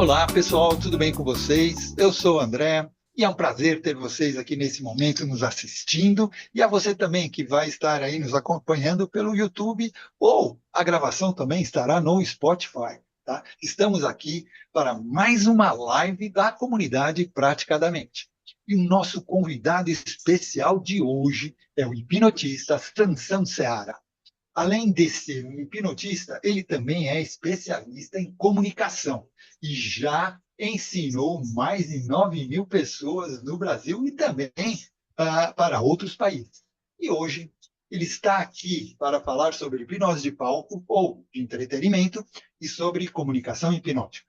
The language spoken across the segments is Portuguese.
Olá, pessoal, tudo bem com vocês? Eu sou o André e é um prazer ter vocês aqui nesse momento nos assistindo e a você também que vai estar aí nos acompanhando pelo YouTube ou a gravação também estará no Spotify, tá? Estamos aqui para mais uma live da comunidade Praticadamente. E o nosso convidado especial de hoje é o hipnotista Sansão Seara. Além de ser um hipnotista, ele também é especialista em comunicação e já ensinou mais de 9.000 pessoas no Brasil e também para outros países. E hoje ele está aqui para falar sobre hipnose de palco ou de entretenimento e sobre comunicação hipnótica.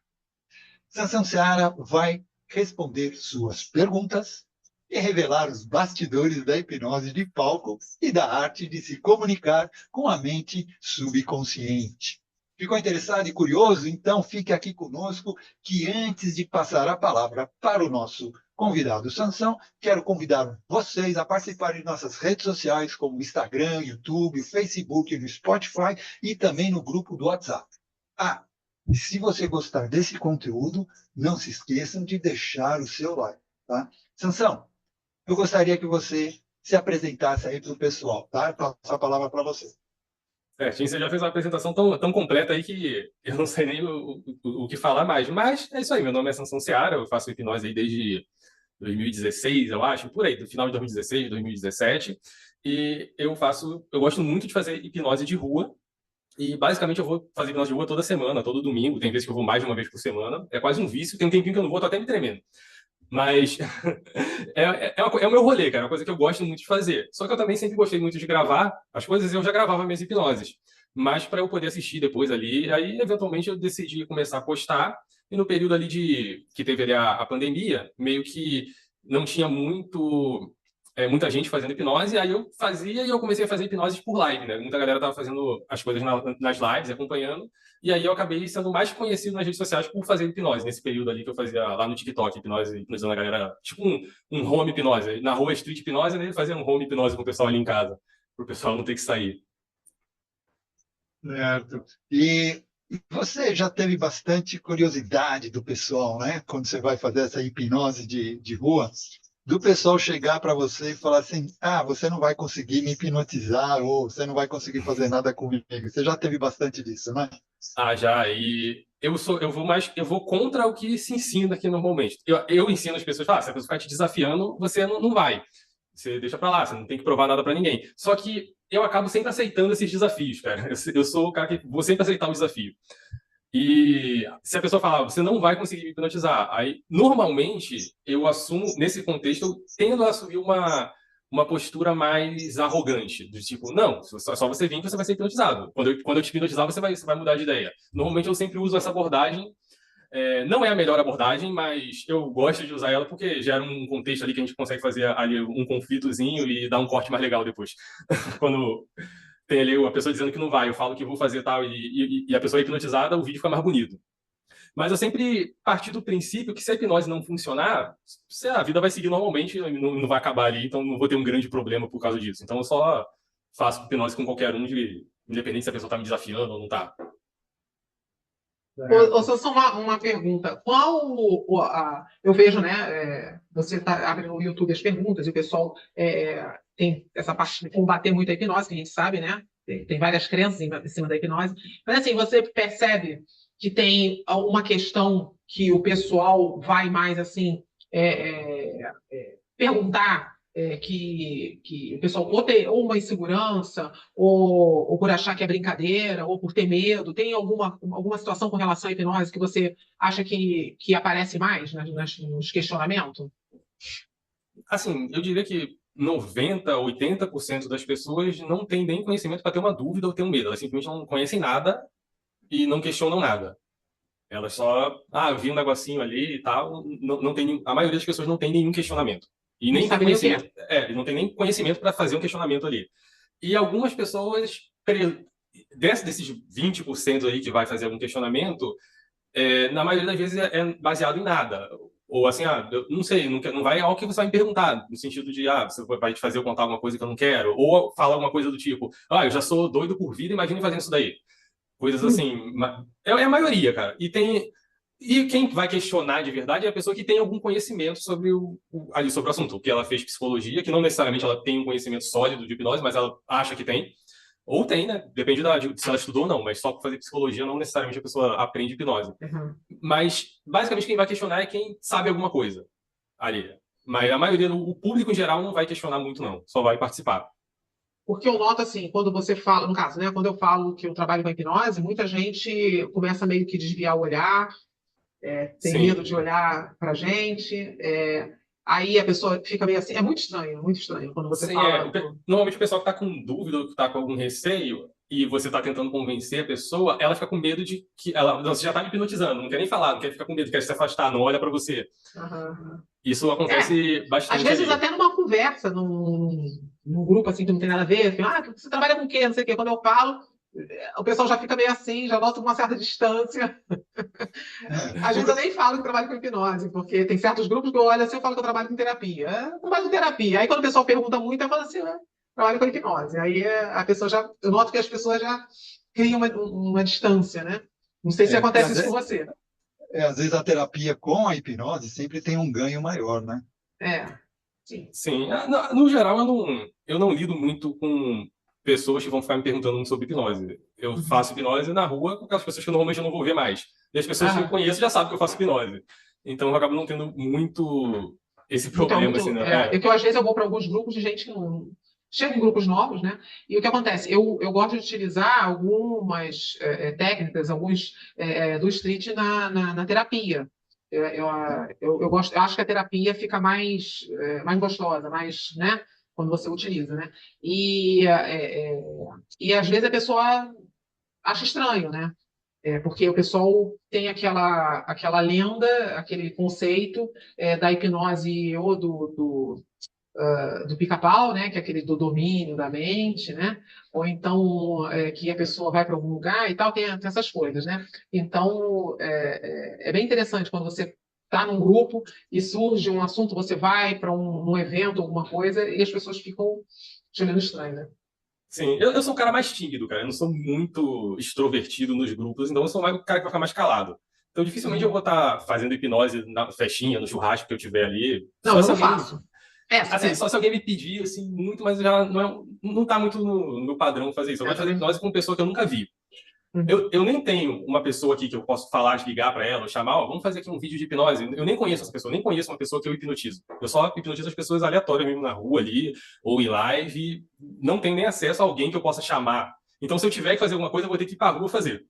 Sansão Seara vai responder suas perguntas e revelar os bastidores da hipnose de palco e da arte de se comunicar com a mente subconsciente. Ficou interessado e curioso? Então fique aqui conosco, que antes de passar a palavra para o nosso convidado Sansão, quero convidar vocês a participarem de nossas redes sociais, como o Instagram, YouTube, Facebook, no Spotify e também no grupo do WhatsApp. E se você gostar desse conteúdo, não se esqueçam de deixar o seu like, tá? Sansão, eu gostaria que você se apresentasse aí para o pessoal, tá? Passo a palavra para você. Certinho, você já fez uma apresentação tão completa aí que eu não sei nem o que falar mais. Mas é isso aí, meu nome é Sansão Seara, eu faço hipnose aí desde 2016, eu acho, por aí, do final de 2016, 2017. E eu gosto muito de fazer hipnose de rua. E basicamente eu vou fazer hipnose de rua toda semana, todo domingo. Tem vezes que eu vou mais de uma vez por semana. É quase um vício, tem um tempinho que eu não vou, tô até me tremendo. Mas é o meu rolê, cara, é uma coisa que eu gosto muito de fazer. Só que eu também sempre gostei muito de gravar as coisas, eu já gravava minhas hipnoses. Mas para eu poder assistir depois ali, aí eventualmente eu decidi começar a postar. E no período ali que teve ali a pandemia, meio que não tinha muita gente fazendo hipnose, aí eu fazia e eu comecei a fazer hipnose por live, né? Muita galera tava fazendo as coisas nas lives, acompanhando. E aí eu acabei sendo mais conhecido nas redes sociais por fazer hipnose, nesse período ali que eu fazia lá no TikTok, hipnosando a galera, tipo um home hipnose. Na rua street hipnose, né? Fazia um home hipnose com o pessoal ali em casa, pro pessoal não ter que sair. Certo. E você já teve bastante curiosidade do pessoal, né? Quando você vai fazer essa hipnose de rua, do pessoal chegar para você e falar assim: você não vai conseguir me hipnotizar ou você não vai conseguir fazer nada comigo. Você já teve bastante disso, né? Ah, já, e eu vou contra o que se ensina aqui normalmente. Eu ensino as pessoas, se a pessoa ficar te desafiando, você não vai. Você deixa pra lá, você não tem que provar nada pra ninguém. Só que eu acabo sempre aceitando esses desafios, cara. Eu sou o cara que vou sempre aceitar o desafio. E se a pessoa falar, você não vai conseguir me hipnotizar, aí normalmente eu assumo, nesse contexto, eu tendo a assumir uma postura mais arrogante, do tipo, não, só você vir que você vai ser hipnotizado. Quando eu te hipnotizar, você vai mudar de ideia. Normalmente eu sempre uso essa abordagem. Não é a melhor abordagem, mas eu gosto de usar ela porque gera um contexto ali que a gente consegue fazer ali um conflitozinho e dar um corte mais legal depois. Quando tem ali a pessoa dizendo que não vai, eu falo que vou fazer tal, e a pessoa é hipnotizada, o vídeo fica mais bonito. Mas eu sempre parti do princípio que se a hipnose não funcionar, a vida vai seguir normalmente, não vai acabar ali, então não vou ter um grande problema por causa disso. Então eu só faço hipnose com qualquer um, independente se a pessoa está me desafiando ou não está. Só uma pergunta. Eu vejo, né? Você abre no YouTube as perguntas e o pessoal tem essa parte de combater muito a hipnose, que a gente sabe, né? Tem várias crenças em cima da hipnose. Mas assim, você percebe que tem uma questão que o pessoal vai mais assim perguntar que o pessoal ou tem ou uma insegurança, ou por achar que é brincadeira, ou por ter medo. Tem alguma situação com relação à hipnose que você acha que aparece mais nos questionamentos? Assim, eu diria que 90, 80% das pessoas não tem nem conhecimento para ter uma dúvida ou ter um medo. Elas simplesmente não conhecem nada e não questionam nada. Elas só, eu vi um negocinho ali e tal. Não tem, a maioria das pessoas não tem nenhum questionamento. E nem tem conhecimento. Não tem nem conhecimento para fazer um questionamento ali. E algumas pessoas, desses 20% aí que vai fazer algum questionamento, na maioria das vezes é baseado em nada. Ou assim, eu não sei, não vai algo que você vai me perguntar, no sentido de, você vai te fazer eu contar alguma coisa que eu não quero, ou falar alguma coisa do tipo, eu já sou doido por vida, imagine fazendo isso daí. Coisas assim, é a maioria, cara. E tem E quem vai questionar de verdade é a pessoa que tem algum conhecimento sobre ali sobre o assunto, que ela fez psicologia, que não necessariamente ela tem um conhecimento sólido de hipnose, mas ela acha que tem. Ou tem, né? Depende se ela estudou ou não, mas só por fazer psicologia não necessariamente a pessoa aprende hipnose. Uhum. Mas, basicamente, quem vai questionar é quem sabe alguma coisa ali. Mas a maioria, o público em geral, não vai questionar muito, não. Só vai participar. Porque eu noto assim, quando você fala, no caso, né, quando eu falo que eu trabalho com hipnose, muita gente começa meio que desviar o olhar, tem medo de Sim, olhar pra gente, aí a pessoa fica meio assim, é muito estranho quando você sim, fala. normalmente o pessoal que está com dúvida ou que está com algum receio e você está tentando convencer a pessoa, ela fica com medo de que você já está me hipnotizando, não quer nem falar, não quer ficar com medo, quer se afastar, não olha para você. Aham. Isso acontece Às bastante vezes ali. até numa conversa, num grupo assim que não tem nada a ver, assim, você trabalha com o quê? Não sei o quê. Quando eu falo, o pessoal já fica meio assim, já nota uma certa distância. Às vezes eu nem falo que trabalho com hipnose, porque tem certos grupos que eu olho assim e falo que eu trabalho com terapia. Eu trabalho com terapia. Aí quando o pessoal pergunta muito, eu falo assim, trabalho com hipnose. Aí a pessoa já, eu noto que as pessoas já criam uma distância, né? Não sei se Porque acontece isso com você. às vezes a terapia com a hipnose sempre tem um ganho maior, né? Sim. Sim, no geral eu não lido muito com pessoas que vão ficar me perguntando muito sobre hipnose. Eu Uhum. faço hipnose na rua com aquelas pessoas que normalmente eu não vou ver mais. E as pessoas que eu Aham. conheço já sabem que eu faço hipnose. Então eu acabo não tendo muito esse Então, problema, assim, né? é que às vezes eu vou para alguns grupos de gente que não. Chegam em grupos novos, né? E o que acontece? Eu gosto de utilizar algumas técnicas, alguns do street na terapia. Eu gosto, eu acho que a terapia fica mais gostosa, mais, né? Quando você utiliza, né? E às vezes a pessoa acha estranho, né? Porque o pessoal tem aquela lenda, aquele conceito da hipnose ou do pica-pau, né, que é aquele do domínio da mente, né, ou então que a pessoa vai para algum lugar e tal, tem essas coisas, né. Então, é bem interessante quando você está num grupo e surge um assunto, você vai para um evento, alguma coisa, e as pessoas ficam te olhando estranho, né. Sim, eu sou um cara mais tímido, cara. Eu não sou muito extrovertido nos grupos, então eu sou mais o cara que vai ficar mais calado. Então dificilmente eu Uhum. vou estar fazendo hipnose na festinha, no churrasco que eu tiver ali. Não, Só eu se não alguém faço. Assim, só se alguém me pedir, assim, muito, mas já não tá muito no meu padrão fazer isso. Eu Eu gosto de fazer também. hipnose com uma pessoa que eu nunca vi. Uhum. Eu nem tenho uma pessoa aqui que eu posso falar, ligar para ela, ou chamar, ó, vamos fazer aqui um vídeo de hipnose. Eu nem conheço essa pessoa, nem conheço uma pessoa que eu hipnotizo. Eu só hipnotizo as pessoas aleatórias mesmo na rua ali, ou em live, não tenho nem acesso a alguém que eu possa chamar. Então, se eu tiver que fazer alguma coisa, eu vou ter que ir pra rua fazer.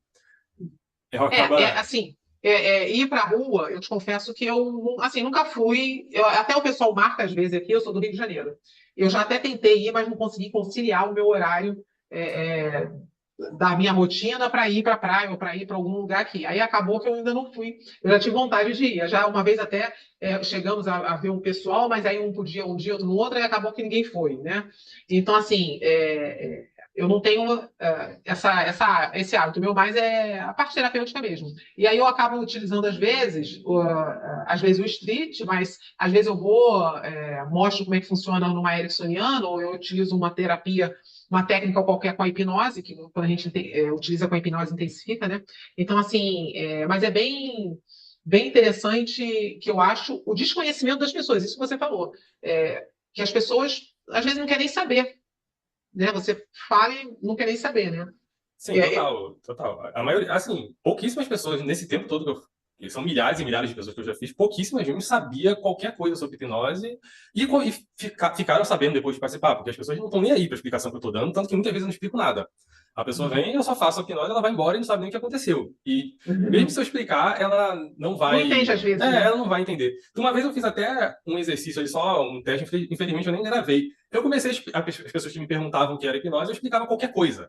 Eu acaba. Assim, ir para a rua, eu te confesso que eu assim, nunca fui. Até o pessoal marca às vezes aqui, eu sou do Rio de Janeiro. Eu já até tentei ir, mas não consegui conciliar o meu horário da minha rotina para ir para a praia ou para ir para algum lugar aqui. Aí acabou que eu ainda não fui. Eu já tive vontade de ir. Já uma vez até chegamos a ver um pessoal, mas aí um podia um dia, outro no outro, e acabou que ninguém foi, né? Então, assim, eu não tenho esse hábito. O meu mais é a parte terapêutica mesmo. E aí eu acabo utilizando, às vezes o street, mas às vezes eu mostro como é que funciona numa ericksoniana, ou eu utilizo uma terapia, uma técnica qualquer com a hipnose, que quando a gente utiliza com a hipnose intensifica, né? Então, assim, mas é bem interessante que eu acho o desconhecimento das pessoas, isso que você falou. Que as pessoas às vezes não querem saber, né? Você fala e não quer nem saber, né? Sim, E aí, total, total. A maioria, assim, pouquíssimas pessoas nesse tempo todo que são milhares e milhares de pessoas que eu já fiz, pouquíssimas gente sabia qualquer coisa sobre hipnose ficaram sabendo depois de participar, porque as pessoas não estão nem aí para a explicação que eu estou dando, tanto que muitas vezes eu não explico nada. A pessoa vem, eu só faço a hipnose, ela vai embora e não sabe nem o que aconteceu. E mesmo se eu explicar, ela não não vai. entende às vezes, né? Ela não vai entender. Então, uma vez eu fiz até um exercício ali, só um teste, infelizmente eu nem gravei. Eu comecei as pessoas que me perguntavam o que era hipnose, eu explicava qualquer coisa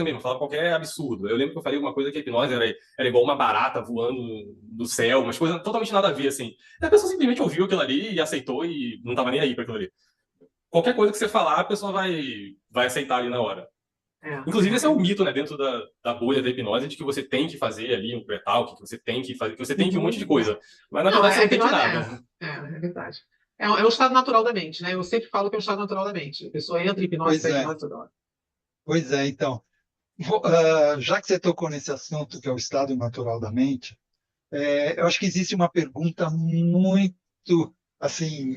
mesmo, falava qualquer absurdo. Eu lembro que eu falei alguma coisa que a hipnose era igual uma barata voando do céu, umas coisas totalmente nada a ver, assim. E a pessoa simplesmente ouviu aquilo ali e aceitou e não estava nem aí para aquilo ali. Qualquer coisa que você falar, a pessoa vai aceitar ali na hora. É, Inclusive, esse é é. um mito, né, dentro da bolha da hipnose, de que você tem que fazer ali um pré-talk, que você tem que fazer, que você tem que um monte de Uhum. coisa. Mas na Não, verdade você a não tem que hipnose nada. é verdade. É um estado natural da mente, né? Eu sempre falo que é um estado natural da mente. A pessoa entra em hipnose, Pois sai em é, hipnose toda hora. pois é. Então, já que você tocou nesse assunto, que é o estado natural da mente, Eu acho que existe uma pergunta muito assim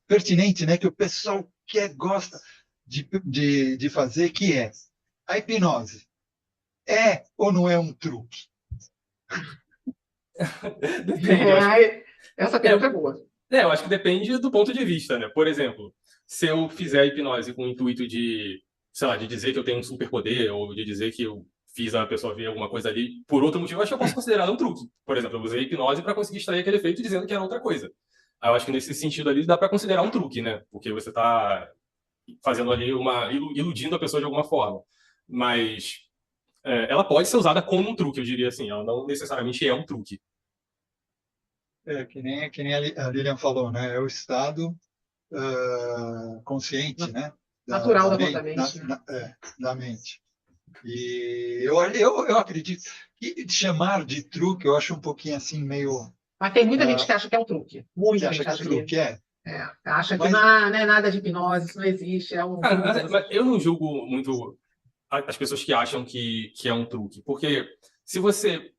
pertinente, né, que o pessoal gosta de fazer, que é: a hipnose é ou não é um truque? Depende, eu acho. Essa pergunta É, é boa. eu acho que depende do ponto de vista, né? Por exemplo, se eu fizer a hipnose com o intuito de, sei lá, de dizer que eu tenho um superpoder, ou de dizer que eu fiz a pessoa ver alguma coisa ali por outro motivo, eu acho que eu posso considerar um truque. Por exemplo, eu usei a hipnose para conseguir extrair aquele efeito dizendo que era outra coisa. Aí eu acho que nesse sentido ali dá para considerar um truque, né? Porque você está fazendo ali iludindo a pessoa de alguma forma. Mas ela pode ser usada como um truque, eu diria assim. Ela não necessariamente é um truque. Que nem a Lilian falou, né? É o estado consciente, né? Natural da mente, mente, né? da mente. E eu acredito que chamar de truque, eu acho um pouquinho assim, meio. Mas tem muita gente Uh, que acha que é um truque. Você Muita acha gente que é acha que truque? É. acha que Mas, não é nada de hipnose, isso não existe, é um Cara, truque. mas eu não julgo muito as pessoas que acham que é um truque. Porque se você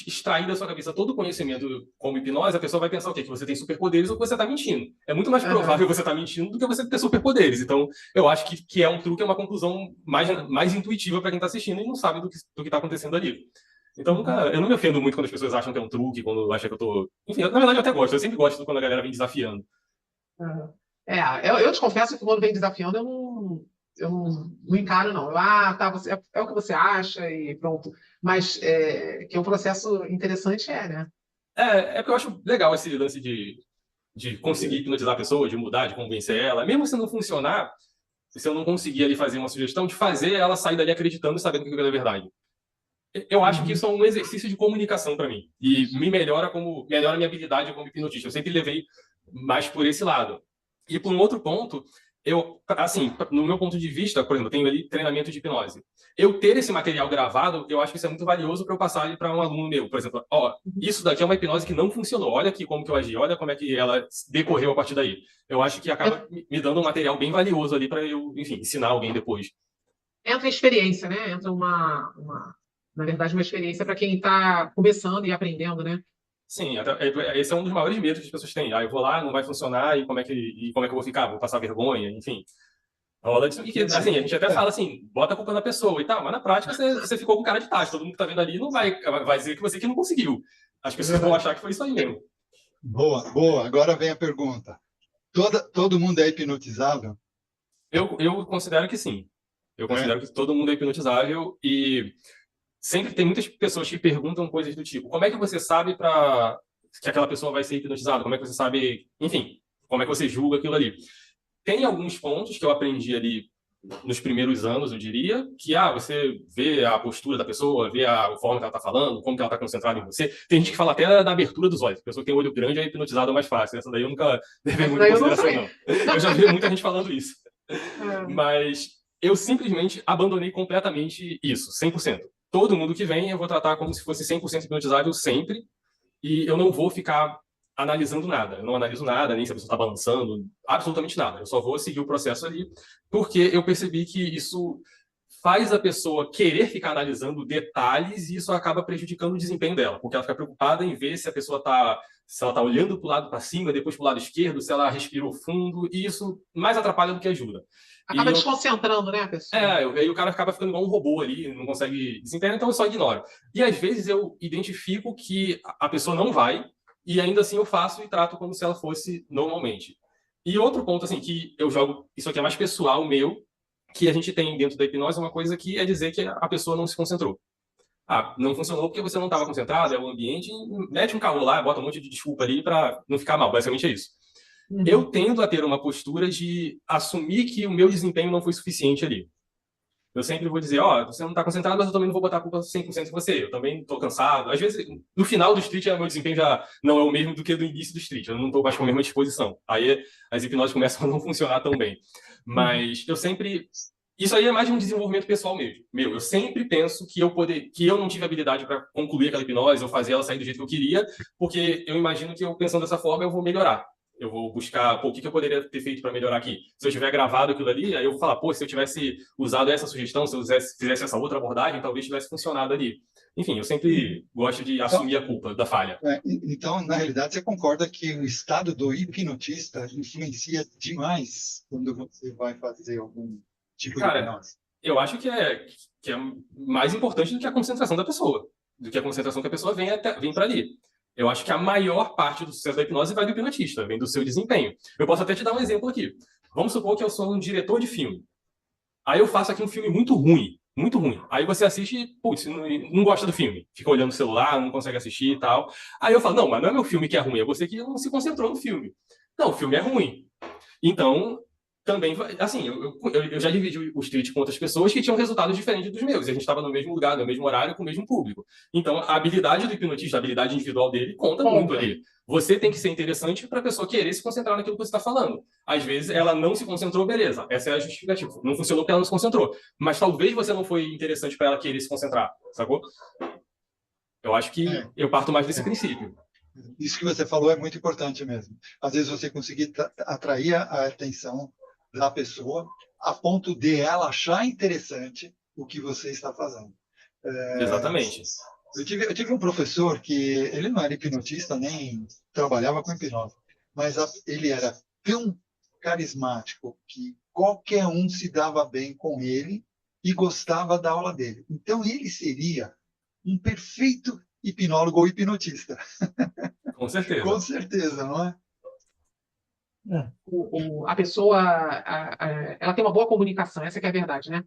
extrair da sua cabeça todo o conhecimento como hipnose, a pessoa vai pensar o quê? Que você tem superpoderes ou que você está mentindo. É muito mais provável Aham. você estar mentindo do que você ter superpoderes. Então, eu acho que é um truque, é uma conclusão mais intuitiva para quem está assistindo e não sabe do que está acontecendo ali. Então, Uhum. cara, eu não me ofendo muito quando as pessoas acham que é um truque, quando acham que eu tô. Enfim, na verdade eu até gosto. Eu sempre gosto quando a galera vem desafiando. Aham. Eu te confesso que quando vem desafiando, eu não encaro, não. Tá, é o que você acha e pronto. Mas que é um processo interessante, né? É porque eu acho legal esse lance de conseguir hipnotizar a pessoa, de mudar, de convencer ela. Mesmo se não funcionar, se eu não conseguir ali fazer uma sugestão, de fazer ela sair dali acreditando e sabendo que aquilo é verdade. Eu acho que Uhum. isso é um exercício de comunicação para mim. E me melhora a minha habilidade como hipnotista. Eu sempre levei mais por esse lado. E por um outro ponto, assim, no meu ponto de vista, por exemplo, eu tenho ali treinamento de hipnose. Eu ter esse material gravado, eu acho que isso é muito valioso para eu passar ele para um aluno meu. Por exemplo, ó, isso daqui é uma hipnose que não funcionou. Olha aqui como que eu agi, olha como é que ela decorreu a partir daí. Eu acho que acaba me dando um material bem valioso ali para eu, enfim, ensinar alguém depois. Entra experiência, né? Entra na verdade, uma experiência para quem está começando e aprendendo, né? Sim, esse é um dos maiores medos que as pessoas têm. Ah, eu vou lá, não vai funcionar, e como é que eu vou ficar? Vou passar vergonha, enfim. Rola disso. E que, assim, a gente até fala assim, bota a culpa na pessoa e tal, mas na prática você ficou com cara de tacho. Todo mundo que tá vendo ali não vai dizer que você que não conseguiu. As É pessoas vão verdade. achar que foi isso aí mesmo. boa, boa. Agora vem a pergunta. Todo mundo é hipnotizável? Eu considero que sim. Eu É. considero que todo mundo é hipnotizável e sempre tem muitas pessoas que perguntam coisas do tipo, como é que você sabe que aquela pessoa vai ser hipnotizada? Como é que você sabe, enfim, como é que você julga aquilo ali? Tem alguns pontos que eu aprendi ali nos primeiros anos, eu diria, que você vê a postura da pessoa, vê a forma que ela está falando, como que ela está concentrada em você. Tem gente que fala até da abertura dos olhos. A pessoa que tem olho grande é hipnotizada mais fácil. Essa daí eu nunca levei Essa muito em daí eu não consideração, sei. não. Eu já vi muita gente falando isso. É. Mas eu simplesmente abandonei completamente isso, 100%. Todo mundo que vem eu vou tratar como se fosse 100% hipnotizável sempre, e eu não vou ficar analisando nada. Eu não analiso nada, nem se a pessoa está balançando, absolutamente nada. Eu só vou seguir o processo ali, porque eu percebi que isso faz a pessoa querer ficar analisando detalhes e isso acaba prejudicando o desempenho dela, porque ela fica preocupada em ver se a pessoa está se ela está olhando para o lado para cima, depois para o lado esquerdo, se ela respirou fundo, e isso mais atrapalha do que ajuda. E Acaba desconcentrando, né, a pessoa? aí o cara acaba ficando igual um robô ali, não consegue desempenhar, então eu só ignoro. E às vezes eu identifico que a pessoa não vai, e ainda assim eu faço e trato como se ela fosse normalmente. E outro ponto, assim, que eu jogo, isso aqui é mais pessoal meu, que a gente tem dentro da hipnose, é uma coisa que é dizer que a pessoa não se concentrou. Não funcionou porque você não estava concentrado, é o ambiente, mete um caô lá, bota um monte de desculpa ali para não ficar mal, basicamente é isso. Eu Uhum. tendo a ter uma postura de assumir que o meu desempenho não foi suficiente ali. Eu sempre vou dizer, você não está concentrado, mas eu também não vou botar a culpa 100% em você. Eu também estou cansado. Às vezes, no final do street, meu desempenho já não é o mesmo do que do início do street. Eu não estou mais com a mesma disposição. Aí as hipnoses começam a não funcionar tão bem. Uhum. Mas eu sempre... Isso aí é mais de um desenvolvimento pessoal mesmo. Eu sempre penso que eu não tive habilidade para concluir aquela hipnose ou fazer ela sair do jeito que eu queria, porque eu imagino que eu pensando dessa forma eu vou melhorar. Eu vou buscar, pô, o que eu poderia ter feito para melhorar aqui? Se eu tiver gravado aquilo ali, aí eu vou falar, pô, se eu tivesse usado essa sugestão, se eu fizesse essa outra abordagem, talvez tivesse funcionado ali. Enfim, eu sempre gosto de assumir a culpa da falha. Então, na realidade, você concorda que o estado do hipnotista influencia demais quando você vai fazer algum tipo de Cara, hipnose? eu acho que é mais importante do que a concentração da pessoa, do que a concentração que a pessoa vem para ali. Eu acho que a maior parte do sucesso da hipnose vai do hipnotista, vem do seu desempenho. Eu posso até te dar um exemplo aqui. Vamos supor que eu sou um diretor de filme. Aí eu faço aqui um filme muito ruim, muito ruim. Aí você assiste e, putz, não gosta do filme. Fica olhando o celular, não consegue assistir e tal. Aí eu falo, não, mas não é meu filme que é ruim, é você que não se concentrou no filme. Não, o filme é ruim. Então, também, assim, eu já dividi os tweets com outras pessoas que tinham resultados diferentes dos meus. E a gente estava no mesmo lugar, no mesmo horário, com o mesmo público. Então, a habilidade do hipnotista, a habilidade individual dele, conta muito ali. Você tem que ser interessante para a pessoa querer se concentrar naquilo que você está falando. Às vezes, ela não se concentrou, beleza. Essa é a justificativa. Não funcionou porque ela não se concentrou. Mas talvez você não foi interessante para ela querer se concentrar, sacou? Eu acho que eu parto mais desse princípio. Isso que você falou é muito importante mesmo. Às vezes você conseguir atrair a atenção da pessoa a ponto de ela achar interessante o que você está fazendo. Exatamente. Eu tive um professor que ele não era hipnotista, nem trabalhava com hipnose, mas ele era tão carismático que qualquer um se dava bem com ele e gostava da aula dele. Então, ele seria um perfeito hipnólogo ou hipnotista. Com certeza. Com certeza, não é? A pessoa ela tem uma boa comunicação, essa que é a verdade, né?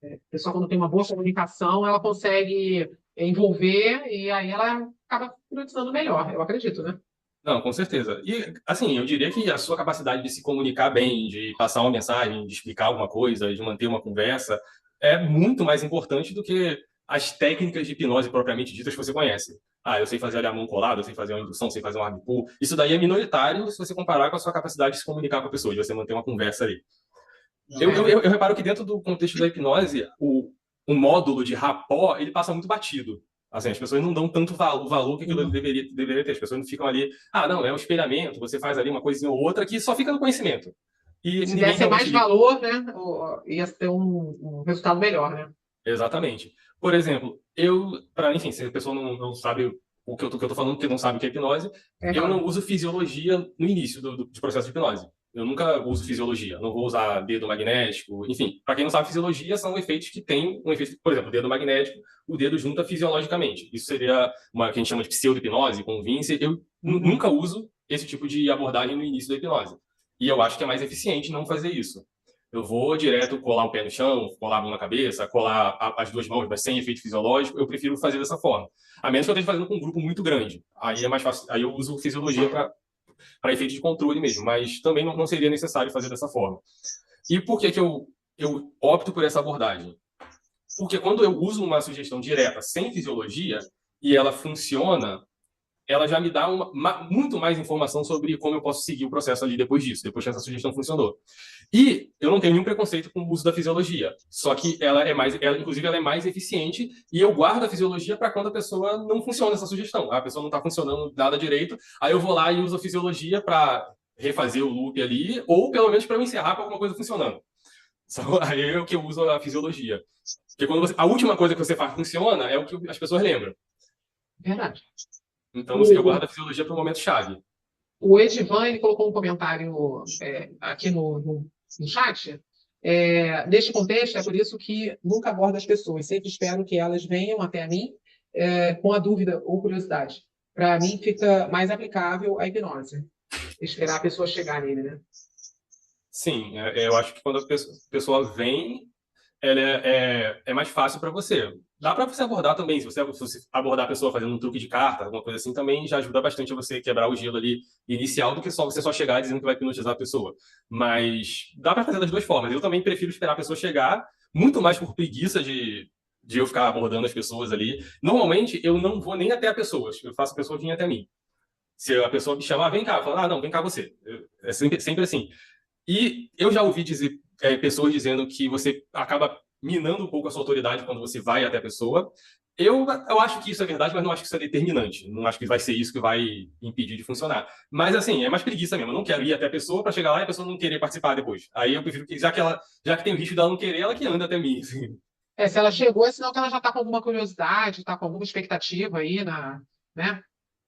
A pessoa, quando tem uma boa comunicação, ela consegue envolver e aí ela acaba hipnotizando melhor, eu acredito, né? Não, com certeza. E, assim, eu diria que a sua capacidade de se comunicar bem, de passar uma mensagem, de explicar alguma coisa, de manter uma conversa, é muito mais importante do que as técnicas de hipnose propriamente ditas que você conhece. Ah, eu sei fazer a mão colada, eu sei fazer uma indução, eu sei fazer um arm pull. Isso daí é minoritário se você comparar com a sua capacidade de se comunicar com a pessoa, de você manter uma conversa ali. Eu reparo que dentro do contexto da hipnose, o módulo de rapport, ele passa muito batido. Assim, as pessoas não dão tanto valor que aquilo deveria ter. As pessoas não ficam ali, não, é um espelhamento, você faz ali uma coisinha ou outra que só fica no conhecimento. E se ninguém desse mais realmente... valor, né, ia ter um resultado melhor, né? Exatamente. Por exemplo, enfim, se a pessoa não sabe o que eu tô falando, porque não sabe o que é hipnose, eu não uso fisiologia no início do processo de hipnose. Eu nunca uso fisiologia, não vou usar dedo magnético, enfim. Para quem não sabe, fisiologia são efeitos que têm um efeito, por exemplo, dedo magnético, o dedo junta fisiologicamente. Isso seria uma que a gente chama de pseudo-hipnose, com Vince. Eu nunca uso esse tipo de abordagem no início da hipnose. E eu acho que é mais eficiente não fazer isso. Eu vou direto colar o pé no chão, colar a mão na cabeça, colar as duas mãos, mas sem efeito fisiológico. Eu prefiro fazer dessa forma. A menos que eu esteja fazendo com um grupo muito grande. Aí é mais fácil. Aí eu uso fisiologia para efeito de controle mesmo, mas também não seria necessário fazer dessa forma. E por que eu opto por essa abordagem? Porque quando eu uso uma sugestão direta sem fisiologia e ela funciona, ela já me dá muito mais informação sobre como eu posso seguir o processo ali depois disso, depois que essa sugestão funcionou. E eu não tenho nenhum preconceito com o uso da fisiologia, só que inclusive, ela é mais eficiente e eu guardo a fisiologia para quando a pessoa não funciona essa sugestão. A pessoa não está funcionando nada direito, aí eu vou lá e uso a fisiologia para refazer o loop ali, ou pelo menos para eu encerrar com alguma coisa funcionando. Aí é o que eu uso a fisiologia. Porque quando a última coisa que você faz funciona, é o que as pessoas lembram. Verdade. Então, eu guardo a fisiologia para o momento chave. O Edivan, ele colocou um comentário aqui no chat. Neste contexto, é por isso que nunca abordo as pessoas. Sempre espero que elas venham até a mim com a dúvida ou curiosidade. Para mim, fica mais aplicável a hipnose. Esperar a pessoa chegar nele, né? Sim, eu acho que quando a pessoa vem, ela é mais fácil para você. Dá para você abordar também, se você abordar a pessoa fazendo um truque de carta, alguma coisa assim, também já ajuda bastante a você quebrar o gelo ali inicial do que você só chegar dizendo que vai hipnotizar a pessoa. Mas dá para fazer das duas formas. Eu também prefiro esperar a pessoa chegar, muito mais por preguiça de eu ficar abordando as pessoas ali. Normalmente, eu não vou nem até a pessoa, eu faço a pessoa vir até mim. Se a pessoa me chamar, vem cá, eu falo, não, vem cá você. É sempre assim. E eu já ouvi pessoas dizendo que você acaba minando um pouco a sua autoridade quando você vai até a pessoa. Eu acho que isso é verdade, mas não acho que isso é determinante. Não acho que vai ser isso que vai impedir de funcionar. Mas, assim, é mais preguiça mesmo. Eu não quero ir até a pessoa para chegar lá e a pessoa não querer participar depois. Aí eu prefiro que, já que tem o risco dela não querer, ela que anda até mim. Assim. Se ela chegou, é sinal que ela já está com alguma curiosidade, está com alguma expectativa aí né,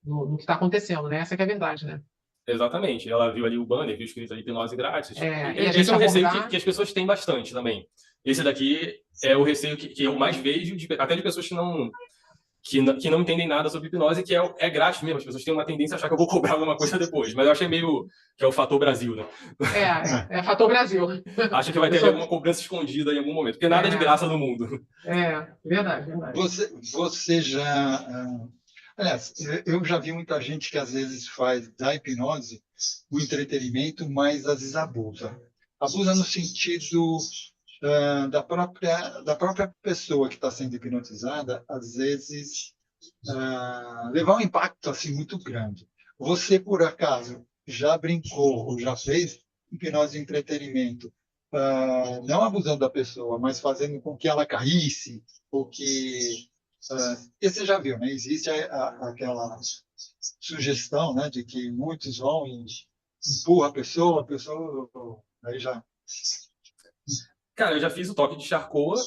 no que está acontecendo, né? Essa que é a verdade, né? Exatamente. Ela viu ali o banner, viu escrito ali hipnose grátis. E a Esse gente é um receio abordar. que as pessoas têm bastante também. Esse daqui é o receio que eu mais vejo, até de pessoas que não entendem nada sobre hipnose, que é grátis mesmo. As pessoas têm uma tendência a achar que eu vou cobrar alguma coisa depois. Mas eu achei meio que é o fator Brasil, né? É fator Brasil. Acha que vai ter alguma cobrança escondida em algum momento, porque nada é de graça no mundo. Verdade, verdade. Você já. Aliás, eu já vi muita gente que às vezes faz da hipnose o entretenimento, mas às vezes abusa. Abusa no sentido da própria pessoa que está sendo hipnotizada, às vezes levar um impacto assim muito grande. Você, por acaso, já brincou ou já fez hipnose de entretenimento, não abusando da pessoa, mas fazendo com que ela caísse, ou que... e você já viu, né? Existe aquela sugestão, né, de que muitos vão e empurra a pessoa aí já... Cara, eu já fiz o toque de Charcot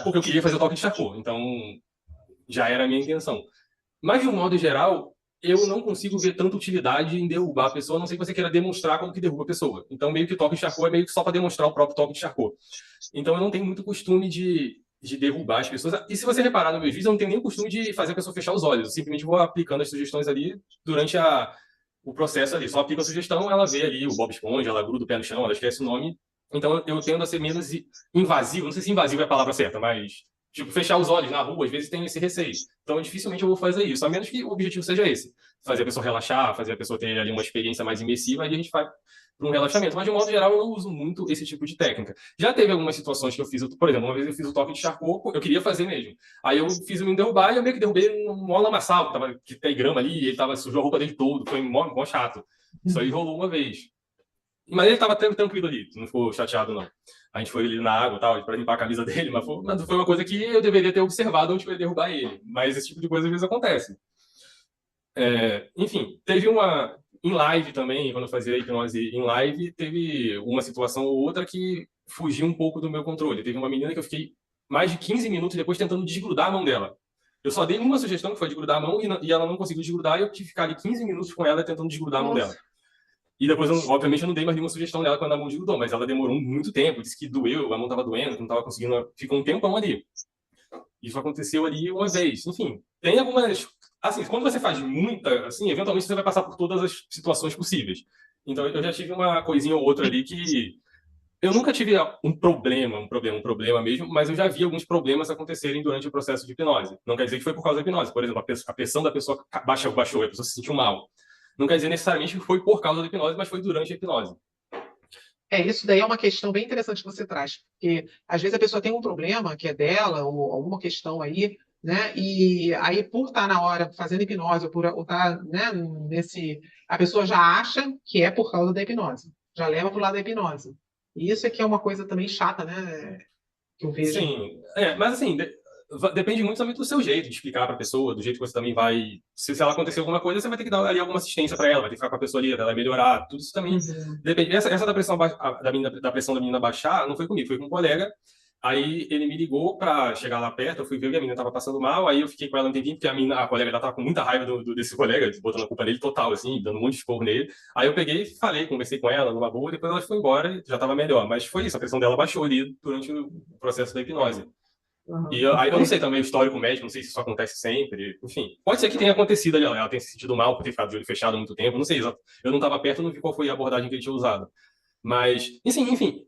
porque eu queria fazer o toque de Charcot, então já era a minha intenção. Mas, de um modo geral, eu não consigo ver tanta utilidade em derrubar a pessoa, a não ser que você queira demonstrar como que derruba a pessoa. Então, meio que o toque de Charcot é meio que só para demonstrar o próprio toque de Charcot. Então, eu não tenho muito costume de derrubar as pessoas. E se você reparar no meu vídeo, eu não tenho nem o costume de fazer a pessoa fechar os olhos. Eu simplesmente vou aplicando as sugestões ali durante o processo ali. Só aplico a sugestão, ela vê ali o Bob Esponja, ela gruda o pé no chão, ela esquece o nome. Então, eu tendo a ser menos invasivo. Não sei se invasivo é a palavra certa, mas... Tipo, fechar os olhos na rua, às vezes tem esse receio. Então, dificilmente eu vou fazer isso, a menos que o objetivo seja esse. Fazer a pessoa relaxar, fazer a pessoa ter ali uma experiência mais imersiva, aí a gente vai para um relaxamento. Mas, de um modo geral, eu não uso muito esse tipo de técnica. Já teve algumas situações que eu fiz, por exemplo, uma vez eu fiz o toque de Charcot, eu queria fazer mesmo. Aí eu fiz o me derrubar e eu meio que derrubei um mó lamaçal, que tem grama ali, e ele tava sujou a roupa dele todo, foi mó chato. Isso aí rolou uma vez. Mas ele estava tranquilo ali, não ficou chateado, não. A gente foi ali na água tal, para limpar a camisa dele, mas foi uma coisa que eu deveria ter observado onde eu ia derrubar ele. Mas esse tipo de coisa às vezes acontece. Enfim, teve uma. Em live também, quando eu fazia hipnose em live, teve uma situação ou outra que fugiu um pouco do meu controle. Teve uma menina que eu fiquei mais de 15 minutos depois tentando desgrudar a mão dela. Eu só dei uma sugestão, que foi desgrudar a mão, e ela não conseguiu desgrudar, e eu tive que ficar ali 15 minutos com ela tentando desgrudar a mão dela. E depois, obviamente, eu não dei mais nenhuma sugestão dela quando a mão desgrudou, mas ela demorou muito tempo, disse que doeu, a mão estava doendo, que não estava conseguindo, ficou um tempão ali. Isso aconteceu ali uma vez. Enfim, tem algumas... Assim, quando você faz muita, assim, eventualmente você vai passar por todas as situações possíveis. Então, eu já tive uma coisinha ou outra ali que... Eu nunca tive um problema mesmo, mas eu já vi alguns problemas acontecerem durante o processo de hipnose. Não quer dizer que foi por causa da hipnose. Por exemplo, a pressão da pessoa baixou, a pessoa se sentiu mal. Não quer dizer necessariamente que foi por causa da hipnose, mas foi durante a hipnose. Isso daí é uma questão bem interessante que você traz, porque às vezes a pessoa tem um problema que é dela, ou alguma questão aí, né? E aí, por estar na hora fazendo hipnose, ou por estar, né, a pessoa já acha que é por causa da hipnose, já leva para o lado da hipnose. E isso aqui é uma coisa também chata, né? Que eu vejo. Sim, mas assim, depende muito também do seu jeito de explicar para a pessoa, do jeito que você também vai. Se ela acontecer alguma coisa, você vai ter que dar ali alguma assistência para ela, vai ter que ficar com a pessoa ali, ela vai melhorar. Tudo isso também depende. Essa da pressão, da pressão da menina baixar não foi comigo, foi com um colega. Aí ele me ligou para chegar lá perto, eu fui ver que a menina estava passando mal, aí eu fiquei com ela um tempinho, porque a colega já estava com muita raiva desse colega, botando a culpa nele total, assim, dando um monte de esporro nele. Aí eu peguei, falei, conversei com ela numa boa, depois ela foi embora e já estava melhor. Mas foi isso, a pressão dela baixou ali durante o processo da hipnose. E aí eu não sei também o histórico médico, não sei se isso acontece sempre, enfim. Pode ser que tenha acontecido ali, ela tenha se sentido mal por ter ficado de olho fechado há muito tempo, não sei exato. Eu não estava perto, não vi qual foi a abordagem que ele tinha usado. Mas, enfim,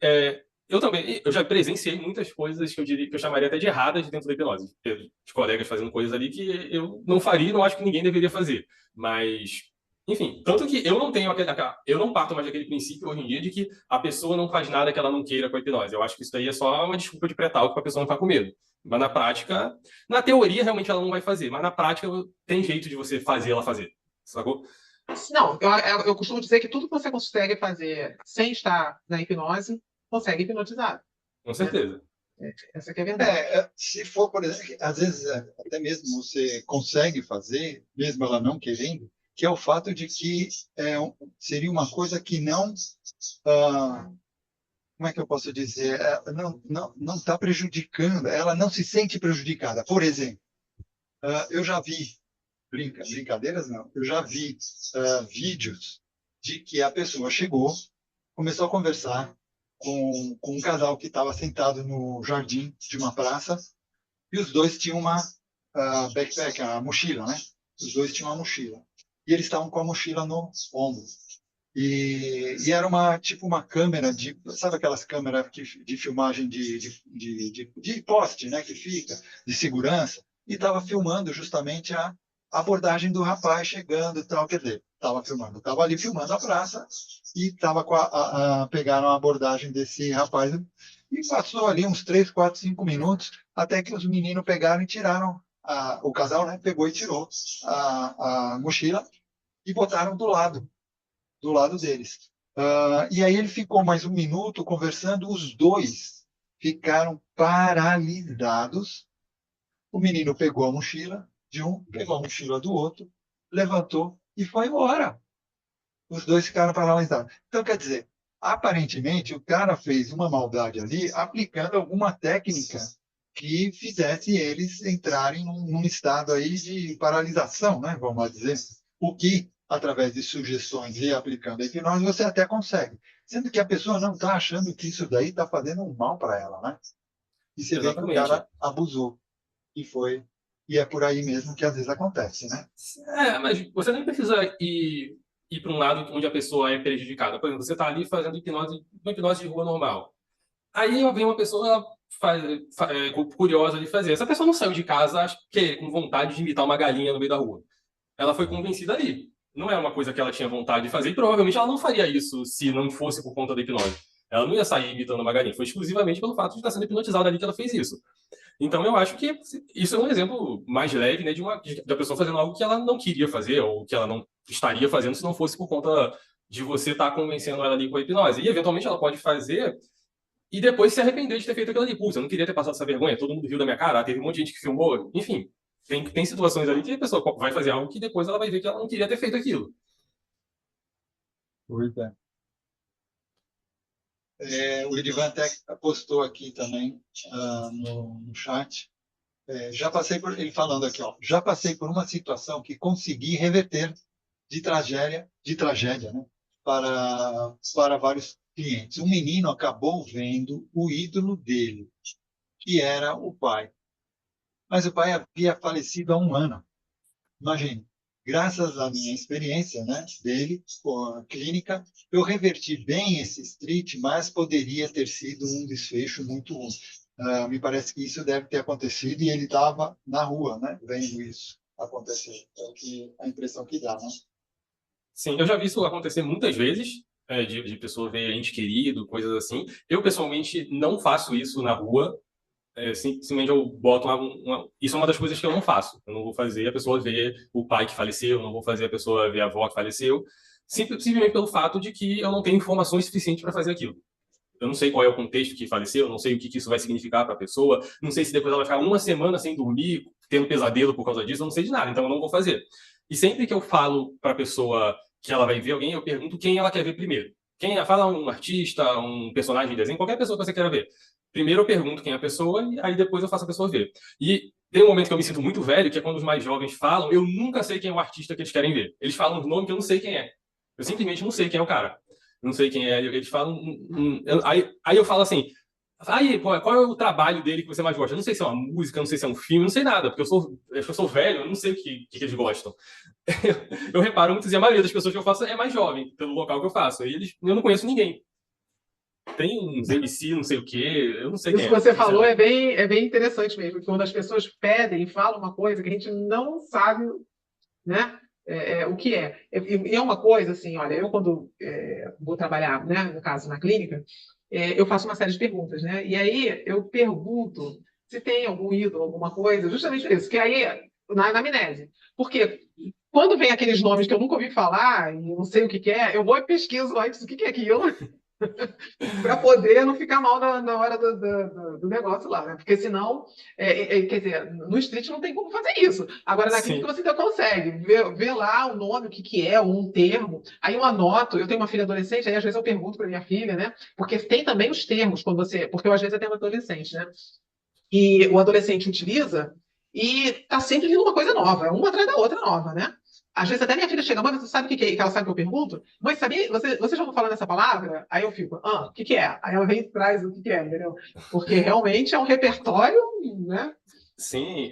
eu já presenciei muitas coisas que eu diria que eu chamaria até de erradas dentro da hipnose. De colegas fazendo coisas ali que eu não faria e não acho que ninguém deveria fazer. Mas, enfim, tanto que eu não tenho eu não parto mais daquele princípio hoje em dia de que a pessoa não faz nada que ela não queira com a hipnose. Eu acho que isso daí é só uma desculpa de pré-talco para a pessoa não ficar com medo. Mas na prática, na teoria realmente ela não vai fazer, mas na prática tem jeito de você fazer ela fazer. Sacou? Não, eu costumo dizer que tudo que você consegue fazer sem estar na hipnose, consegue hipnotizar. Com certeza. Essa que é a verdade. Se for, por exemplo, às vezes até mesmo você consegue fazer, mesmo ela não querendo, que é o fato de que seria uma coisa que não, como é que eu posso dizer, não está prejudicando, ela não se sente prejudicada. Por exemplo, eu já vi, brincadeiras não, eu já vi vídeos de que a pessoa chegou, começou a conversar com um casal que estava sentado no jardim de uma praça, e os dois tinham uma backpack, a mochila, né? Os dois tinham uma mochila. E eles estavam com a mochila no ombro. E era tipo uma câmera sabe aquelas câmeras de filmagem de poste, né? Que fica, de segurança. E estava filmando justamente a abordagem do rapaz chegando e tal. Quer dizer, estava ali filmando a praça e pegaram a abordagem desse rapaz. E passou ali uns 3, 4, 5 minutos até que os meninos pegaram e tiraram, o casal, né, pegou e tirou a mochila e botaram do lado deles. E aí ele ficou mais 1 minuto conversando, os dois ficaram paralisados. O menino pegou a mochila de um, pegou a mochila do outro, levantou e foi embora. Os dois ficaram paralisados. Então, quer dizer, aparentemente, o cara fez uma maldade ali, aplicando alguma técnica que fizesse eles entrarem num estado aí de paralisação, né? Vamos dizer. O que, através de sugestões e aplicando a hipnose, você até consegue. Sendo que a pessoa não está achando que isso daí está fazendo um mal para ela, né? E você vê que o Exatamente. cara abusou. E é por aí mesmo que às vezes acontece, né? Mas você nem precisa ir para um lado onde a pessoa é prejudicada. Por exemplo, você está ali fazendo uma hipnose de rua normal. Aí vem uma pessoa curiosa de fazer. Essa pessoa não saiu de casa com vontade de imitar uma galinha no meio da rua. Ela foi convencida ali. Não é uma coisa que ela tinha vontade de fazer e provavelmente ela não faria isso se não fosse por conta da hipnose. Ela não ia sair imitando uma galinha. Foi exclusivamente pelo fato de estar sendo hipnotizada ali que ela fez isso. Então eu acho que isso é um exemplo mais leve, né, da pessoa fazendo algo que ela não queria fazer ou que ela não estaria fazendo se não fosse por conta de você estar convencendo ela ali com a hipnose. E eventualmente ela pode fazer e depois se arrepender de ter feito aquilo ali. Putz, eu não queria ter passado essa vergonha, todo mundo riu da minha cara, teve um monte de gente que filmou. Enfim, tem situações ali que a pessoa vai fazer algo que depois ela vai ver que ela não queria ter feito aquilo. Pois é. O Edivan até postou aqui também no chat. Ele falando aqui, ó, já passei por uma situação que consegui reverter de tragédia, né, para vários clientes. Um menino acabou vendo o ídolo dele, que era o pai. Mas o pai havia falecido há 1 ano. Imagine. Graças à minha experiência, né, dele com a clínica, eu reverti bem esse street, mas poderia ter sido um desfecho muito ruim. Me parece que isso deve ter acontecido e ele estava na rua, né, vendo isso acontecer. É a impressão que dá, né? Sim, eu já vi isso acontecer muitas vezes, de pessoa ver ente querido, coisas assim. Eu, pessoalmente, não faço isso na rua. Simplesmente eu boto Isso é uma das coisas que eu não faço. Eu não vou fazer a pessoa ver o pai que faleceu, não vou fazer a pessoa ver a avó que faleceu, simplesmente pelo fato de que eu não tenho informações suficientes para fazer aquilo. Eu não sei qual é o contexto que faleceu, não sei o que isso vai significar para a pessoa, não sei se depois ela vai ficar 1 semana sem dormir, tendo pesadelo por causa disso, eu não sei de nada, então eu não vou fazer. E sempre que eu falo para a pessoa que ela vai ver alguém, eu pergunto quem ela quer ver primeiro. Fala um artista, um personagem de desenho, qualquer pessoa que você queira ver. Primeiro eu pergunto quem é a pessoa e aí depois eu faço a pessoa ver. E tem um momento que eu me sinto muito velho, que é quando os mais jovens falam, eu nunca sei quem é o artista que eles querem ver. Eles falam um nome que eu não sei quem é. Eu simplesmente não sei quem é o cara. Não sei quem é. Eles falam. Aí eu falo assim. Aí, qual é o trabalho dele que você mais gosta? Eu não sei se é uma música, não sei se é um filme, não sei nada, porque eu sou velho, eu não sei o que eles gostam. Eu reparo muitas e a maioria das pessoas que eu faço é mais jovem, pelo local que eu faço. E eu não conheço ninguém. Tem uns MC, não sei o quê, eu não sei quem é. Isso que você falou é bem interessante mesmo, porque quando as pessoas pedem e falam uma coisa que a gente não sabe, né, o que é. E é uma coisa assim, olha, eu quando vou trabalhar, né, no caso na clínica, eu faço uma série de perguntas, né, e aí eu pergunto se tem algum ídolo, alguma coisa, justamente por isso, que aí, na anamnese, porque quando vem aqueles nomes que eu nunca ouvi falar e eu não sei o que é, eu vou e pesquiso antes o que é aquilo. para poder não ficar mal na hora do negócio lá, né? Porque senão, quer dizer, no street não tem como fazer isso. Agora, na clínica Sim. você ainda consegue ver lá o nome, o que que é, um termo. Aí eu anoto, eu tenho uma filha adolescente, aí às vezes eu pergunto para minha filha, né? Porque tem também os termos, quando você. Porque eu às vezes eu tenho adolescente, né? E o adolescente utiliza e tá sempre vindo uma coisa nova, uma atrás da outra nova, né? Às vezes até minha filha chega, mãe, você sabe o que que é? Que ela sabe que eu pergunto? Mãe, sabia? Você já ouviu falar nessa palavra? Aí eu fico, o que que é? Aí ela vem e traz o que que é, entendeu? Porque realmente é um repertório, né? Sim,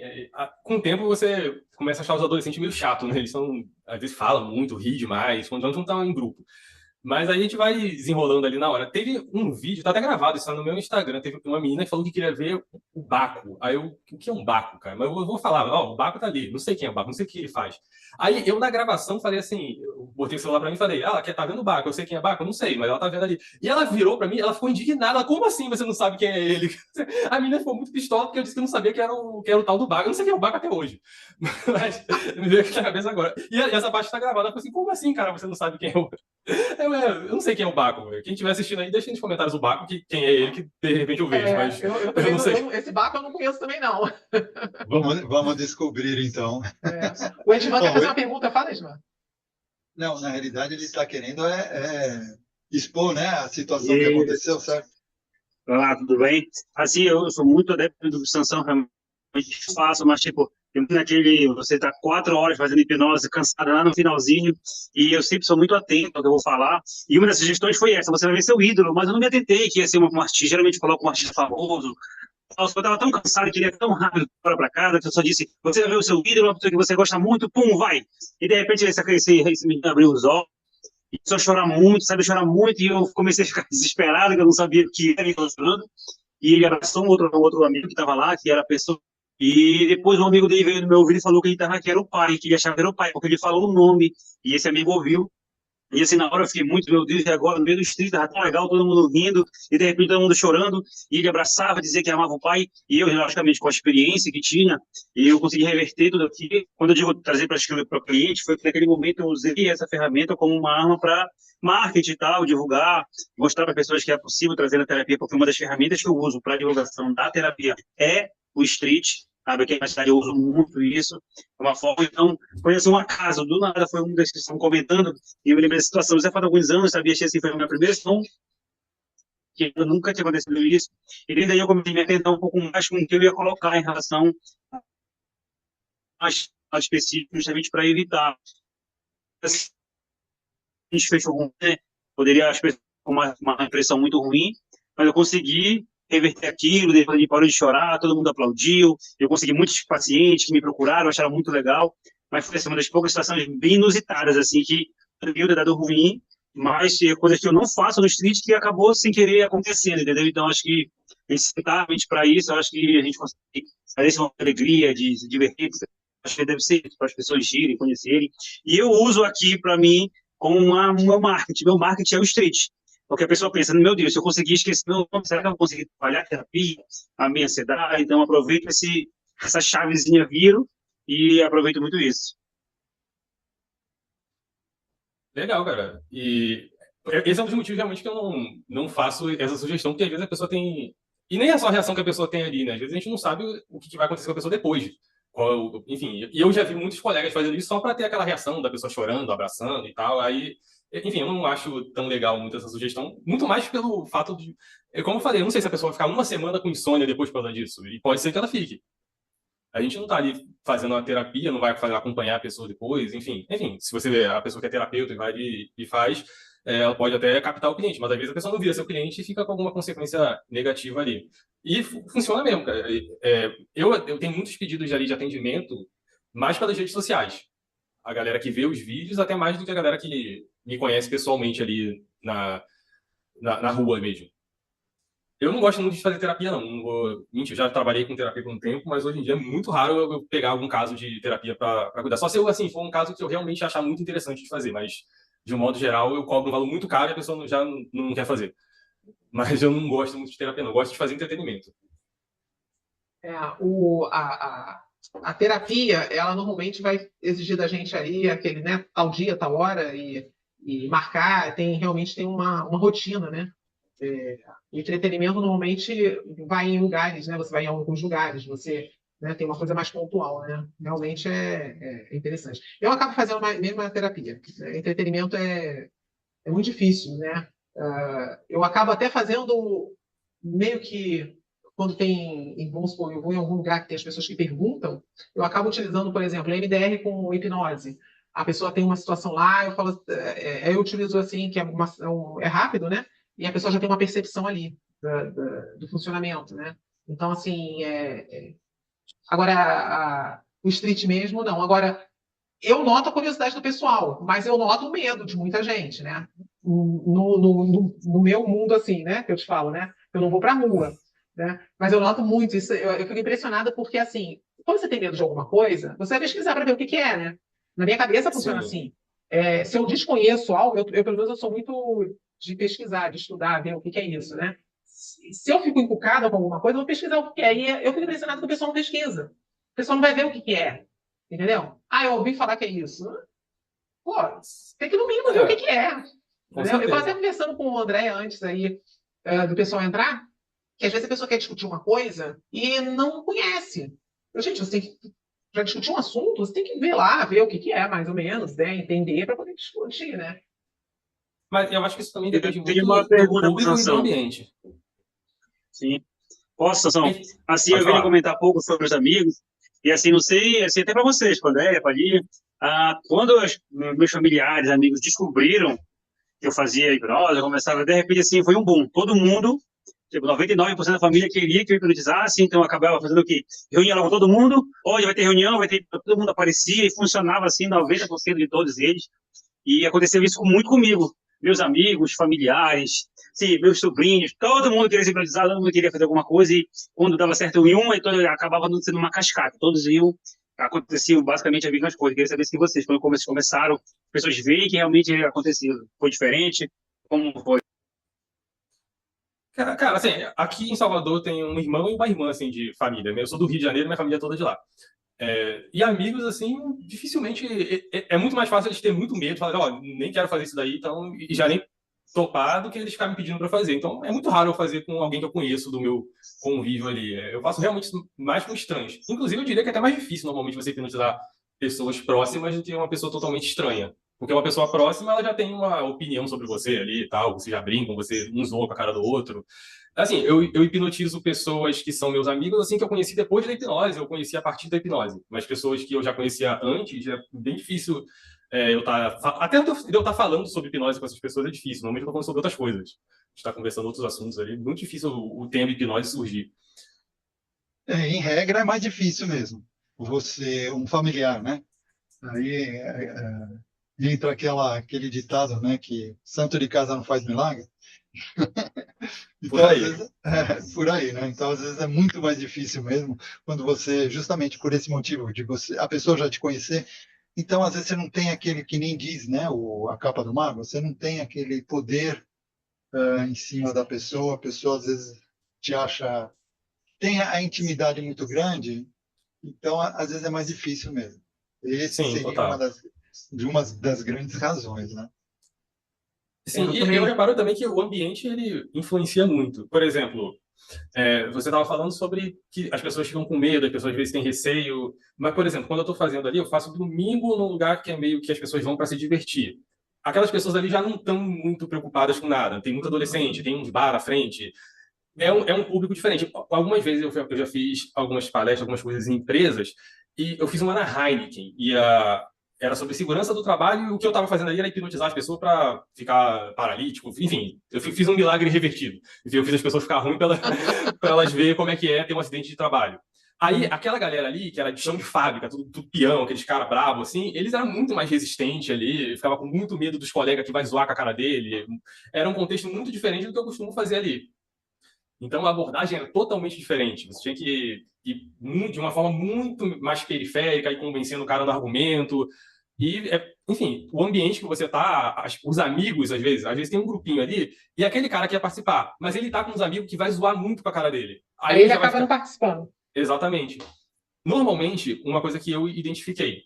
com o tempo você começa a achar os adolescentes meio chato, né? Eles são, às vezes falam muito, ri demais, quando não estão em grupo. Mas aí a gente vai desenrolando ali na hora. Teve um vídeo, tá até gravado, isso tá no meu Instagram. Teve uma menina que falou que queria ver o Baco. Aí eu, o que é um Baco, cara? Mas eu vou falar, ó, o Baco tá ali, não sei quem é o Baco, não sei o que ele faz. Aí eu na gravação falei assim, eu botei o celular pra mim e falei, ela quer tá vendo o Baco, eu sei quem é Baco, eu não sei, mas ela tá vendo ali. E ela virou pra mim, ela ficou indignada, ela, como assim você não sabe quem é ele? A menina ficou muito pistola porque eu disse que eu não sabia que era o tal do Baco. Eu não sei quem é o Baco até hoje. Mas me veio aqui na cabeça agora. E essa parte tá gravada, eu falei assim, como assim, cara, você não sabe quem é o eu não sei quem é o Baco, velho. Quem estiver assistindo aí, deixa nos comentários o Baco, quem é ele, que de repente eu vejo, mas Eu eu também não não, sei. esse Baco eu não conheço também, não. Vamos descobrir, então. É. O Edvan quer Bom, fazer uma pergunta, fala, Edvan. não, na realidade, ele está querendo expor, né, a situação que E, aconteceu, certo? olá, tudo bem? Assim, eu sou muito adepto do Sansão, realmente faço, mas tipo, você tá 4 horas fazendo hipnose, cansado lá no finalzinho, e eu sempre sou muito atento ao que eu vou falar, e uma das sugestões foi essa, você vai ver seu ídolo, mas eu não me atentei que ia ser um artista, geralmente coloca um artista famoso. Eu estava tão cansado, queria tão rápido para casa, que eu só disse, você vai ver o seu ídolo, uma pessoa que você gosta muito, pum, vai. E de repente esse menino abriu os olhos, e começou a chorar muito, sabe, chorar muito, e eu comecei a ficar desesperado, que eu não sabia o que era, e ele abraçou um outro amigo que estava lá, que era a pessoa, e depois um amigo dele veio no meu ouvido e falou que ele tava, que era o pai, que ele achava que era o pai, porque ele falou o nome, e esse amigo ouviu, e assim, na hora eu fiquei muito, meu Deus, e agora no meio do street, tava tão legal, todo mundo rindo, e de repente todo mundo chorando, e ele abraçava, dizia que amava o pai, e eu, logicamente, com a experiência que tinha, e eu consegui reverter tudo aquilo. Quando eu digo trazer para o cliente, foi que naquele momento eu usei essa ferramenta como uma arma para marketing e tal, divulgar, mostrar para pessoas que é possível trazer a terapia, porque uma das ferramentas que eu uso para divulgação da terapia é o street, sabe? Aqui na cidade eu uso muito isso, é uma forma. Então, conheci um acaso, do nada foi um desses que estão comentando, e eu me lembro da situação, já faz alguns anos, sabia que assim foi a minha primeira sessão, que eu nunca tinha acontecido isso, e desde aí eu comecei a me atentar um pouco mais com o que eu ia colocar em relação a específico, justamente para evitar desfecho ruim, né? Poderia as pessoas com uma impressão muito ruim, mas eu consegui reverter aquilo, depois ele parou de chorar, todo mundo aplaudiu, eu consegui muitos pacientes que me procuraram, acharam muito legal, mas foi assim, uma das poucas situações bem inusitadas, assim, que poderia ter dado ruim, mas coisas que eu não faço no street que acabou sem querer acontecendo, entendeu? Então, acho que exatamente para isso, acho que a gente consegue fazer isso uma alegria, de se divertir, acho que deve ser para as pessoas irem, conhecerem, e eu uso aqui para mim como meu marketing. Meu marketing é o street. Porque a pessoa pensa, meu Deus, se eu conseguir esquecer meu nome, será que eu vou conseguir trabalhar a terapia, a minha ansiedade? Então, aproveito essa chavezinha viro e aproveito muito isso. Legal, cara. E esse é um dos motivos realmente que eu não faço essa sugestão, porque às vezes a pessoa tem. E nem é só a reação que a pessoa tem ali, né? Às vezes a gente não sabe o que vai acontecer com a pessoa depois. Enfim, e eu já vi muitos colegas fazendo isso só para ter aquela reação da pessoa chorando, abraçando e tal. Aí, enfim, eu não acho tão legal muito essa sugestão, muito mais pelo fato de. Como eu falei, eu não sei se a pessoa vai ficar uma semana com insônia depois por causa disso. E pode ser que ela fique. A gente não está ali fazendo uma terapia, não vai fazer acompanhar a pessoa depois, enfim, se você vê a pessoa que é terapeuta e vai e faz, ela pode até captar o cliente, mas às vezes a pessoa não vira seu cliente e fica com alguma consequência negativa ali. E funciona mesmo, cara. Eu tenho muitos pedidos ali de atendimento, mais pelas redes sociais. A galera que vê os vídeos, até mais do que a galera que me conhece pessoalmente ali na rua mesmo. Eu não gosto muito de fazer terapia, não vou mentir. Eu já trabalhei com terapia por um tempo, mas hoje em dia é muito raro eu pegar algum caso de terapia para cuidar. Só se eu, assim, for um caso que eu realmente achar muito interessante de fazer, mas de um modo geral eu cobro um valor muito caro e a pessoa já não quer fazer. Mas eu não gosto muito de terapia, não. Eu gosto de fazer entretenimento. É, a terapia, ela normalmente vai exigir da gente aí aquele, né, tal dia, tal hora, e marcar, realmente tem uma rotina, né? Entretenimento normalmente vai em lugares, né? Você vai em alguns lugares, você, né, tem uma coisa mais pontual, né? Realmente é interessante. Eu acabo fazendo mesmo a terapia. Né? Entretenimento é muito difícil, né? Eu acabo até fazendo meio que quando vamos supor, eu vou em algum lugar que tem as pessoas que perguntam, eu acabo utilizando, por exemplo, MDR com hipnose. A pessoa tem uma situação lá, eu falo, eu utilizo assim, que é rápido, né? E a pessoa já tem uma percepção ali do funcionamento, né? Então, assim, agora o street mesmo, não. Agora, eu noto a curiosidade do pessoal, mas eu noto o medo de muita gente, né? No meu mundo, assim, né? Que eu te falo, né? Eu não vou pra rua, né? Mas eu noto muito isso. Eu fico impressionada porque, assim, quando você tem medo de alguma coisa, você vai pesquisar para ver o que é, né? Na minha cabeça funciona Sim. assim. Se eu desconheço algo, pelo menos eu sou muito de pesquisar, de estudar, ver o que é isso, né? Se eu fico encucada com alguma coisa, eu vou pesquisar o que é. E eu fico impressionada que o pessoal não pesquisa. O pessoal não vai ver o que é. Entendeu? Eu ouvi falar que é isso. Pô, tem que no mínimo ver o que é. Com Entendeu? Eu estava certeza. até conversando com o André antes aí, do pessoal entrar, que às vezes a pessoa quer discutir uma coisa e não conhece. Gente, você tem que, para discutir um assunto, você tem que ver lá, ver o que é, mais ou menos, né? Entender para poder discutir, né? Mas eu acho que isso também Eu depende tenho uma muito do pergunta para público e do Sansão. ambiente. Sim. Posso, Sansão? Assim, Pode eu queria falar. comentar um pouco sobre os amigos. E assim, não sei, assim, até para vocês, para André, para Lígia, quando meus familiares, amigos descobriram que eu fazia hipnose, eu começava, de repente, assim, foi um boom. Todo mundo, tipo, 99% da família queria que eu hipnotizasse, então eu acabava fazendo o quê? Reunia lá com todo mundo, hoje vai ter reunião, todo mundo aparecia e funcionava assim, 90% de todos eles. E aconteceu isso muito comigo. Meus amigos, familiares, sim, meus sobrinhos, todo mundo queria se hipnotizar, todo mundo queria fazer alguma coisa, e quando dava certo em um, então acabava não sendo uma cascata. Todos iam, aconteciam basicamente as mesmas coisas. Queria saber se vocês, quando começaram, as pessoas veem que realmente aconteceu. Foi diferente? Como foi? Cara, assim, aqui em Salvador tem um irmão e uma irmã, assim, de família. Eu sou do Rio de Janeiro, minha família é toda de lá. E amigos, assim, dificilmente... É muito mais fácil eles terem muito medo, falar, ó, nem quero fazer isso daí, então, e já nem topar do que eles ficarem me pedindo para fazer. Então, é muito raro eu fazer com alguém que eu conheço do meu convívio ali. Eu faço realmente isso mais com estranhos. Inclusive, eu diria que é até mais difícil, normalmente, você hipnotizar pessoas próximas do que uma pessoa totalmente estranha. Porque uma pessoa próxima, ela já tem uma opinião sobre você ali e tal, você já brinca, você um zoa com a cara do outro. Assim, eu hipnotizo pessoas que são meus amigos, assim, que eu conheci depois da hipnose, eu conheci a partir da hipnose. Mas pessoas que eu já conhecia antes, é bem difícil eu estar... Até eu estar falando sobre hipnose com essas pessoas é difícil. Normalmente eu estou falando sobre outras coisas. A gente está conversando outros assuntos ali. Muito difícil o tema hipnose surgir. Em regra, é mais difícil mesmo. Você, um familiar, né? Aí entra aquele ditado, né? Que santo de casa não faz milagre. Por Então, às aí. vezes, por aí, né? Então, às vezes é muito mais difícil mesmo quando você, justamente por esse motivo de você, a pessoa já te conhecer. Então, às vezes você não tem aquele que nem diz, né? A capa do mar. Você não tem aquele poder em cima da pessoa. A pessoa às vezes te acha tem a intimidade muito grande. Então, às vezes é mais difícil mesmo. Esse Sim, seria total. uma das grandes razões, né? Sim, Eu e eu também. reparo também que o ambiente ele influencia muito. Por exemplo, você estava falando sobre que as pessoas ficam com medo, as pessoas às vezes têm receio. Mas, por exemplo, quando eu estou fazendo ali, eu faço domingo num lugar que é meio que as pessoas vão para se divertir. Aquelas pessoas ali já não estão muito preocupadas com nada. Tem muito adolescente, tem uns bar à frente. É um público diferente. Algumas vezes eu já fiz algumas palestras, algumas coisas em empresas, e eu fiz uma na Heineken. Era sobre segurança do trabalho, e o que eu estava fazendo ali era hipnotizar as pessoas para ficar paralítico. Enfim, eu fiz um milagre revertido. Eu fiz as pessoas ficar ruim para elas verem como é que é ter um acidente de trabalho. Aí, aquela galera ali, que era de chão de fábrica, tudo peão, aqueles caras bravos, assim, eles eram muito mais resistentes ali, ficava com muito medo dos colegas que vai zoar com a cara dele. Era um contexto muito diferente do que eu costumo fazer ali. Então, a abordagem era totalmente diferente. Você tinha que ir de uma forma muito mais periférica e convencendo o cara do argumento. Enfim, o ambiente que você tá, os amigos, às vezes tem um grupinho ali, e aquele cara quer participar, mas ele tá com uns amigos que vai zoar muito com a cara dele. Aí Aí ele ele já vai acaba não ficar. participando. Exatamente. Normalmente, uma coisa que eu identifiquei.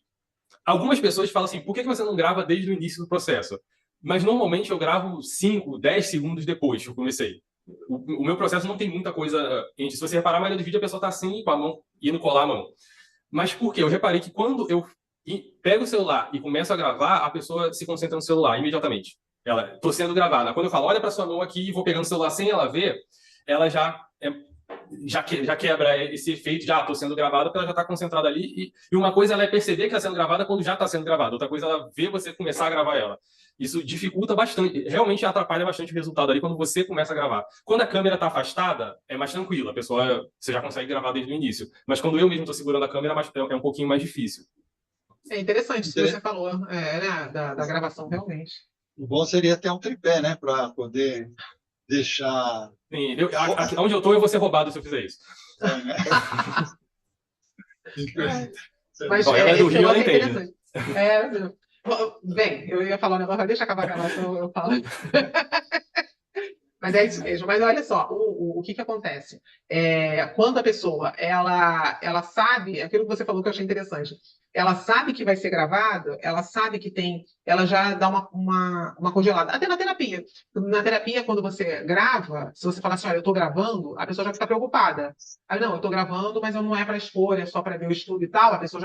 Algumas pessoas falam assim, por que você não grava desde o início do processo? Mas normalmente eu gravo 5, 10 segundos depois que eu comecei. o meu processo não tem muita coisa. Se você reparar, a maioria do vídeo a pessoa tá assim, com a mão, indo colar a mão. Mas por quê? Eu reparei que quando eu pego o celular e começo a gravar, a pessoa se concentra no celular imediatamente. Ela, tô sendo gravada. Quando eu falo, olha para sua mão aqui e vou pegando o celular sem ela ver, ela já quebra esse efeito de, tô sendo gravada, porque ela já está concentrada ali. E uma coisa ela é perceber que está sendo gravada quando já está sendo gravada. Outra coisa ela vê você começar a gravar ela. Isso dificulta bastante, realmente atrapalha bastante o resultado ali quando você começa a gravar. Quando a câmera está afastada, é mais tranquilo, a pessoa, você já consegue gravar desde o início. Mas quando eu mesmo estou segurando a câmera, é um pouquinho mais difícil. É interessante isso que você falou, né, da gravação, realmente. O bom seria ter um tripé, né, para poder deixar... Sim, onde eu estou, eu vou ser roubado se eu fizer isso. Mas Bom, ela é do esse Rio, ela negócio é entende. interessante. Bem, eu ia falar um negócio, mas deixa acabar a gravação, eu falo. Mas é isso mesmo. Mas olha só, o que acontece? Quando a pessoa ela sabe, aquilo que você falou que eu achei interessante, ela sabe que vai ser gravado, ela sabe que tem, ela já dá uma congelada. Até na terapia. Na terapia, quando você grava, se você falar assim, olha, eu estou gravando, a pessoa já fica preocupada. Aí, não, eu estou gravando, mas eu não é para expor, é só para ver o estudo e tal, a pessoa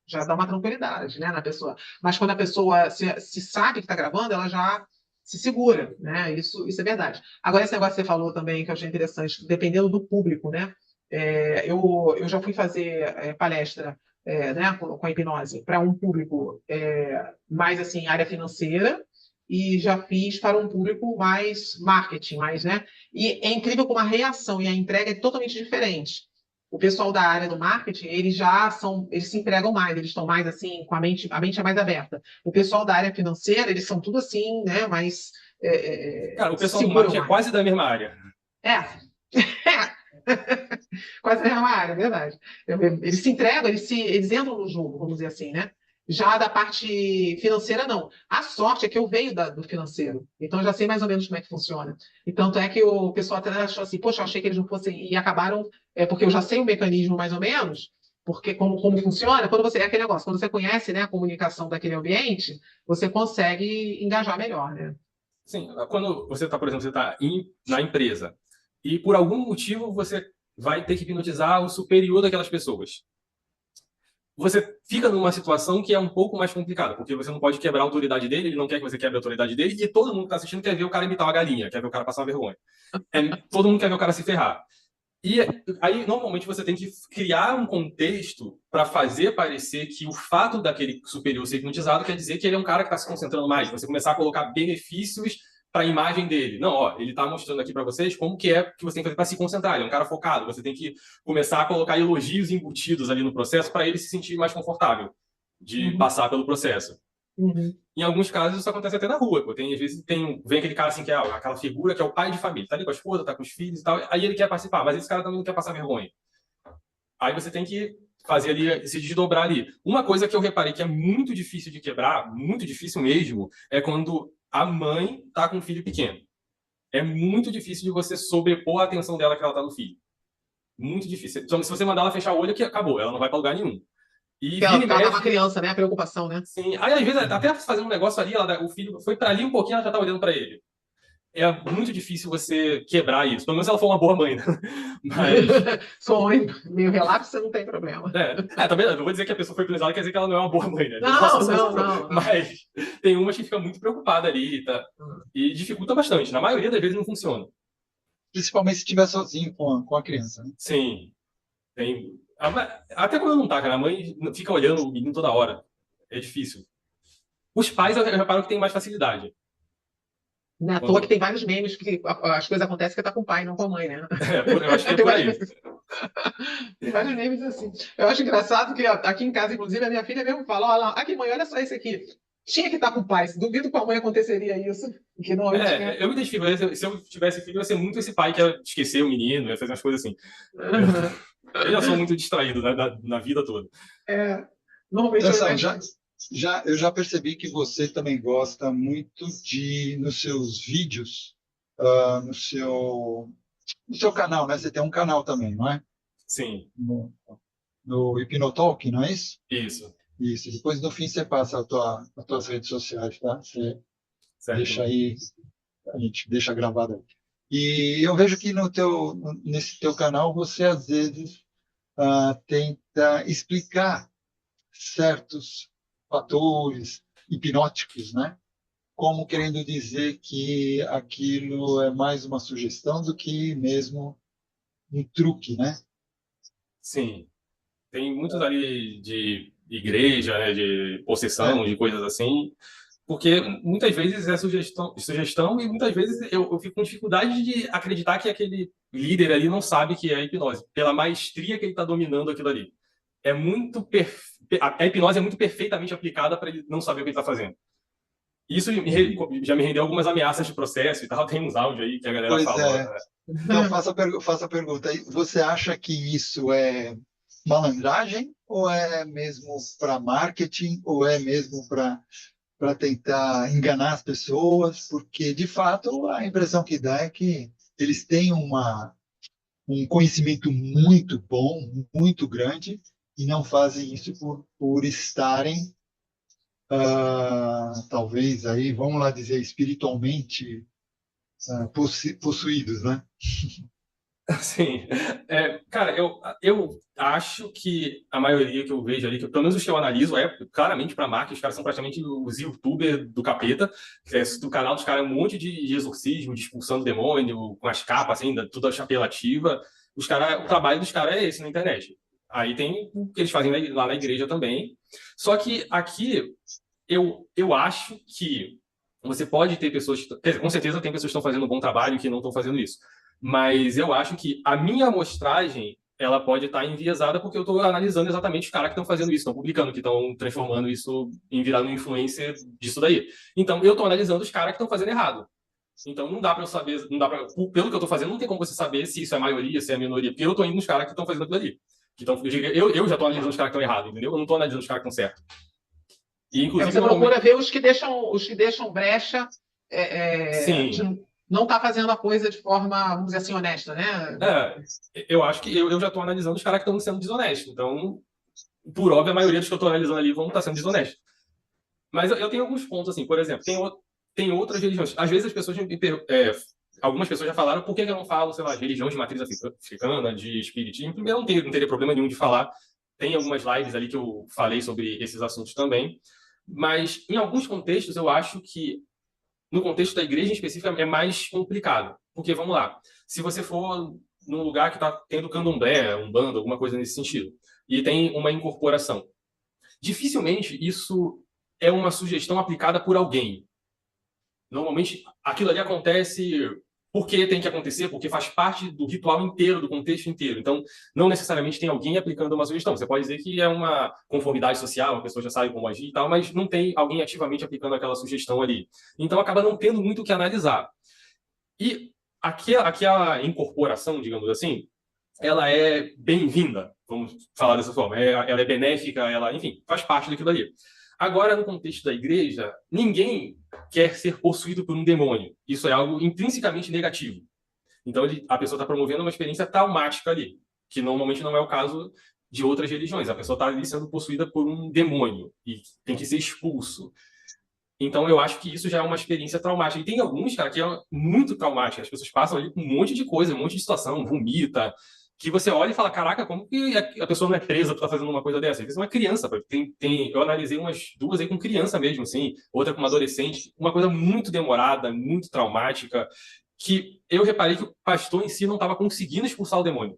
já dá uma tranquilidade, né, na pessoa. Mas quando a pessoa se sabe que está gravando, ela já se segura, né? Isso é verdade. Agora, esse negócio que você falou também, que eu achei interessante, dependendo do público, né? Eu já fui fazer palestra né, com a hipnose para um público mais assim, área financeira, e já fiz para um público mais marketing, mais, né? E é incrível como a reação e a entrega é totalmente diferente. O pessoal da área do marketing, eles se entregam mais, eles estão mais assim, com a mente é mais aberta. O pessoal da área financeira, eles são tudo assim, né, mais Cara, o pessoal do seguram marketing é mais. quase da mesma área. Quase a mesma área, é verdade. Eles se entregam, eles entram no jogo, vamos dizer assim, né? Já da parte financeira, não. A sorte é que eu venho do financeiro, então eu já sei mais ou menos como é que funciona. E tanto é que o pessoal até achou assim, poxa, eu achei que eles não fossem, e acabaram, porque eu já sei o mecanismo mais ou menos, porque como funciona, quando você, é aquele negócio, quando você conhece, né, a comunicação daquele ambiente, você consegue engajar melhor, né? Sim, quando você está, por exemplo, você está na empresa e por algum motivo você vai ter que hipnotizar o superior daquelas pessoas. Você fica numa situação que é um pouco mais complicada, porque você não pode quebrar a autoridade dele, ele não quer que você quebre a autoridade dele, e todo mundo que está assistindo quer ver o cara imitar uma galinha, quer ver o cara passar uma vergonha. Todo mundo quer ver o cara se ferrar. E aí, normalmente, você tem que criar um contexto para fazer parecer que o fato daquele superior ser hipnotizado quer dizer que ele é um cara que está se concentrando mais. Você começar a colocar benefícios para a imagem dele. Não, ó, ele está mostrando aqui para vocês como que é que você tem que fazer para se concentrar. Ele é um cara focado. Você tem que começar a colocar elogios embutidos ali no processo para ele se sentir mais confortável de passar pelo processo. Uhum. Em alguns casos, isso acontece até na rua. Pô. Às vezes vem aquele cara assim, que é aquela figura que é o pai de família. Tá ali com a esposa, tá com os filhos e tal. Aí ele quer participar, mas esse cara também não quer passar vergonha. Aí você tem que fazer ali, se desdobrar ali. Uma coisa que eu reparei que é muito difícil de quebrar, muito difícil mesmo, é quando a mãe tá com um filho pequeno. É muito difícil de você sobrepor a atenção dela que ela tá no filho. Muito difícil. Então, se você mandar ela fechar o olho, que acabou. Ela não vai para lugar nenhum. E Porque ela tá uma criança, né? A preocupação, né? Sim. Aí, às vezes, até fazendo um negócio ali, o filho foi para ali um pouquinho, ela já tá olhando para ele. É muito difícil você quebrar isso. Pelo menos ela for uma boa mãe, né? Mas... Sou mãe, meio relapso, você não tem problema. Também não vou dizer que a pessoa foi hipnotizada, quer dizer que ela não é uma boa mãe, né? Não. Mas tem umas que fica muito preocupada ali, tá? E dificulta bastante. Na maioria das vezes não funciona. Principalmente se estiver sozinho com a criança, né? Sim. Até quando não tá, cara. A mãe fica olhando o menino toda hora. É difícil. Os pais, eu reparo que tem mais facilidade. Não é à toa que tem vários memes que as coisas acontecem que tá com o pai, não com a mãe, né? Eu acho que é por aí. Tem vários memes assim. Eu acho engraçado que aqui em casa, inclusive, a minha filha mesmo fala, olha lá, aqui mãe, olha só esse aqui. Tinha que estar com o pai. Duvido que com a mãe aconteceria isso. Que não, eu me identifico. Se eu tivesse filho, eu ia ser muito esse pai que ia esquecer o menino, ia fazer umas coisas assim. Eu já sou muito distraído na vida toda. Normalmente eu já percebi que você também gosta muito nos seus vídeos, no seu canal, né? Você tem um canal também, não é? Sim. No Hipnotalk, não é isso? Isso. Isso. Depois, no fim, você passa as tuas redes sociais, tá? Você certo. deixa aí, a gente deixa gravado aí. E eu vejo que nesse teu canal você às vezes tenta explicar certos fatores hipnóticos, né? Como querendo dizer que aquilo é mais uma sugestão do que mesmo um truque, né? Sim. Tem muitos ali de igreja, né, de É, possessão, de coisas assim, porque muitas vezes é sugestão e muitas vezes eu fico com dificuldade de acreditar que aquele líder ali não sabe que é hipnose, pela maestria que ele está dominando aquilo ali. É muito a hipnose é muito perfeitamente aplicada para ele não saber o que ele está fazendo. Isso já me rendeu algumas ameaças de processo e tal. Tem uns áudios aí que a galera pois falou, é. né? Então faça a pergunta. Você acha que isso é malandragem ou é mesmo para marketing ou é mesmo para tentar enganar as pessoas? Porque de fato a impressão que dá é que eles têm um conhecimento muito bom, muito grande e não fazem isso por estarem talvez aí, vamos lá dizer, espiritualmente possuídos, né? Sim. Cara, eu acho que a maioria que eu vejo ali, que, pelo menos os que eu analiso, é claramente para marketing. Os caras são praticamente os youtubers do capeta. Do canal dos caras é um monte de exorcismo, de expulsando demônio, com as capas, assim, tudo apelativa. O trabalho dos caras é esse na internet. Aí tem o que eles fazem lá na igreja também. Só que aqui, eu acho que você pode ter pessoas, quer dizer, com certeza tem pessoas que estão fazendo um bom trabalho e que não estão fazendo isso. Mas eu acho que a minha amostragem ela pode estar enviesada porque eu estou analisando exatamente os caras que estão fazendo isso, estão publicando, que estão transformando isso em virar um influencer disso daí. Então, eu estou analisando os caras que estão fazendo errado. Então, não dá para eu saber, não dá pra, pelo que eu estou fazendo, não tem como você saber se isso é maioria, se é minoria, porque eu estou indo nos caras que estão fazendo aquilo ali. Que tão, eu já estou analisando os caras que estão errados, entendeu? Eu não estou analisando os caras que estão certos. E, inclusive, Você normalmente. procura ver os que deixam brecha de Sim, não estar fazendo a coisa de forma, vamos dizer assim, honesta, né? eu acho que eu já estou analisando os caras que estão sendo desonestos. Então, por óbvio, a maioria dos que eu estou analisando ali vão estar sendo desonestos. Mas eu tenho alguns pontos, assim, por exemplo, tem outras religiões. Às vezes as pessoas algumas pessoas já falaram por que eu não falo, sei lá, de religião de matriz africana, de espiritismo. Primeiro, não teria problema nenhum de falar. Tem algumas lives ali que eu falei sobre esses assuntos também. Mas, em alguns contextos, eu acho que no contexto da igreja em específico é mais complicado. Porque, vamos lá, se você for num lugar que está tendo candomblé, umbanda, alguma coisa nesse sentido, e tem uma incorporação, dificilmente isso é uma sugestão aplicada por alguém. Normalmente, aquilo ali acontece porque tem que acontecer, porque faz parte do ritual inteiro, do contexto inteiro. Então, não necessariamente tem alguém aplicando uma sugestão. Você pode dizer que é uma conformidade social, a pessoa já sabe como agir e tal, mas não tem alguém ativamente aplicando aquela sugestão ali. Então, acaba não tendo muito o que analisar. E aqui a incorporação, digamos assim, ela é bem-vinda, vamos falar dessa forma. Ela é benéfica, ela, enfim, faz parte daquilo ali. Agora, no contexto da igreja, ninguém quer ser possuído por um demônio. Isso é algo intrinsecamente negativo. Então, a pessoa está promovendo uma experiência traumática ali, que normalmente não é o caso de outras religiões. A pessoa está ali sendo possuída por um demônio e tem que ser expulso. Então, eu acho que isso já é uma experiência traumática. E tem alguns, cara, que é muito traumática. As pessoas passam ali com um monte de coisa, um monte de situação, vomita, que você olha e fala, caraca, como que a pessoa não é presa por estar fazendo uma coisa dessa? Às vezes é uma criança. Eu analisei umas duas aí com criança mesmo, assim, outra com uma adolescente, uma coisa muito demorada, muito traumática, que eu reparei que o pastor em si não estava conseguindo expulsar o demônio.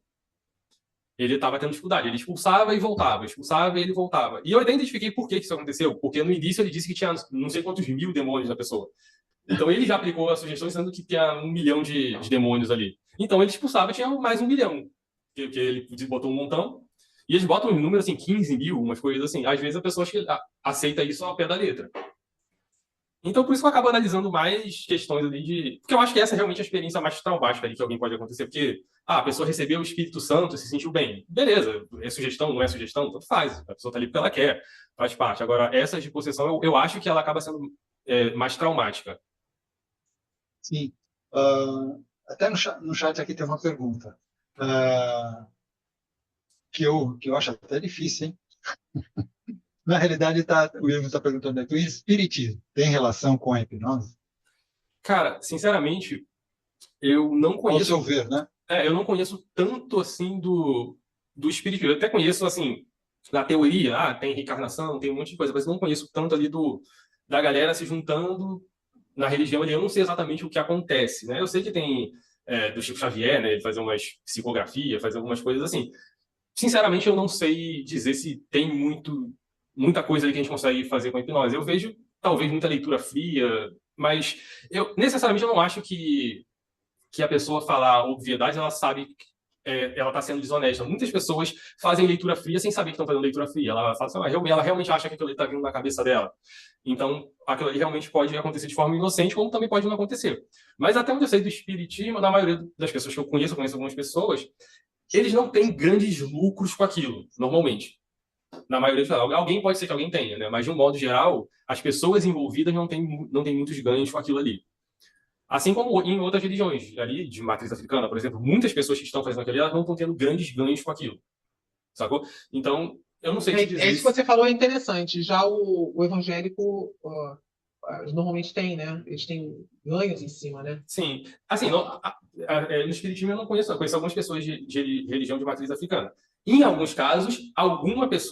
Ele estava tendo dificuldade. Ele expulsava e voltava, expulsava e ele voltava. E eu até identifiquei por que isso aconteceu, porque no início ele disse que tinha não sei quantos mil demônios na pessoa. Então ele já aplicou a sugestão dizendo que tinha 1 milhão de demônios ali. Então ele expulsava e tinha mais 1 milhão. Que ele botou um montão. E eles botam um número assim, 15 mil, umas coisas assim. Às vezes a pessoa aceita isso ao pé da letra. Então, por isso que eu acabo analisando mais questões ali de. Porque eu acho que essa é realmente a experiência mais traumática ali que alguém pode acontecer. Porque a pessoa recebeu o Espírito Santo, se sentiu bem. Beleza, é sugestão, não é sugestão? Tanto faz. A pessoa está ali porque ela quer, faz parte. Agora, essas de possessão, eu acho que ela acaba sendo mais traumática. Sim. Até no chat aqui tem uma pergunta que eu acho até difícil, hein? Na realidade, o William está perguntando aqui, o espiritismo tem relação com a hipnose? Cara, sinceramente, eu não Ao conheço, seu ver, né? eu não conheço tanto assim do espiritismo. Eu até conheço assim na teoria, tem reencarnação, tem um monte de coisa, mas eu não conheço tanto ali da galera se juntando na religião ali. Eu não sei exatamente o que acontece, né? Eu sei que tem do Chico Xavier, né? Ele fazer umas psicografia, fazer algumas coisas assim. Sinceramente, eu não sei dizer se tem muita coisa ali que a gente consegue fazer com a hipnose. Eu vejo talvez muita leitura fria, mas eu necessariamente eu não acho que a pessoa falar obviedade, ela sabe que ela está sendo desonesta. Muitas pessoas fazem leitura fria sem saber que estão fazendo leitura fria. Ela fala assim, ela realmente acha que aquilo ali está vindo na cabeça dela. Então, aquilo ali realmente pode acontecer de forma inocente, como também pode não acontecer. Mas até onde eu sei do espiritismo, na maioria das pessoas que eu conheço algumas pessoas, eles não têm grandes lucros com aquilo, normalmente. Na maioria dos casos. Alguém pode ser que alguém tenha, né? Mas, de um modo geral, as pessoas envolvidas não têm muitos ganhos com aquilo ali. Assim como em outras religiões, ali de matriz africana, por exemplo, muitas pessoas que estão fazendo aquilo, elas não estão tendo grandes ganhos com aquilo, sacou? Então, eu não sei te dizer. Isso que você falou é interessante. Já o evangélico normalmente tem, né? Eles têm ganhos em cima, né? Sim. Assim, no espiritismo eu conheço algumas pessoas de religião de matriz africana. Em alguns casos,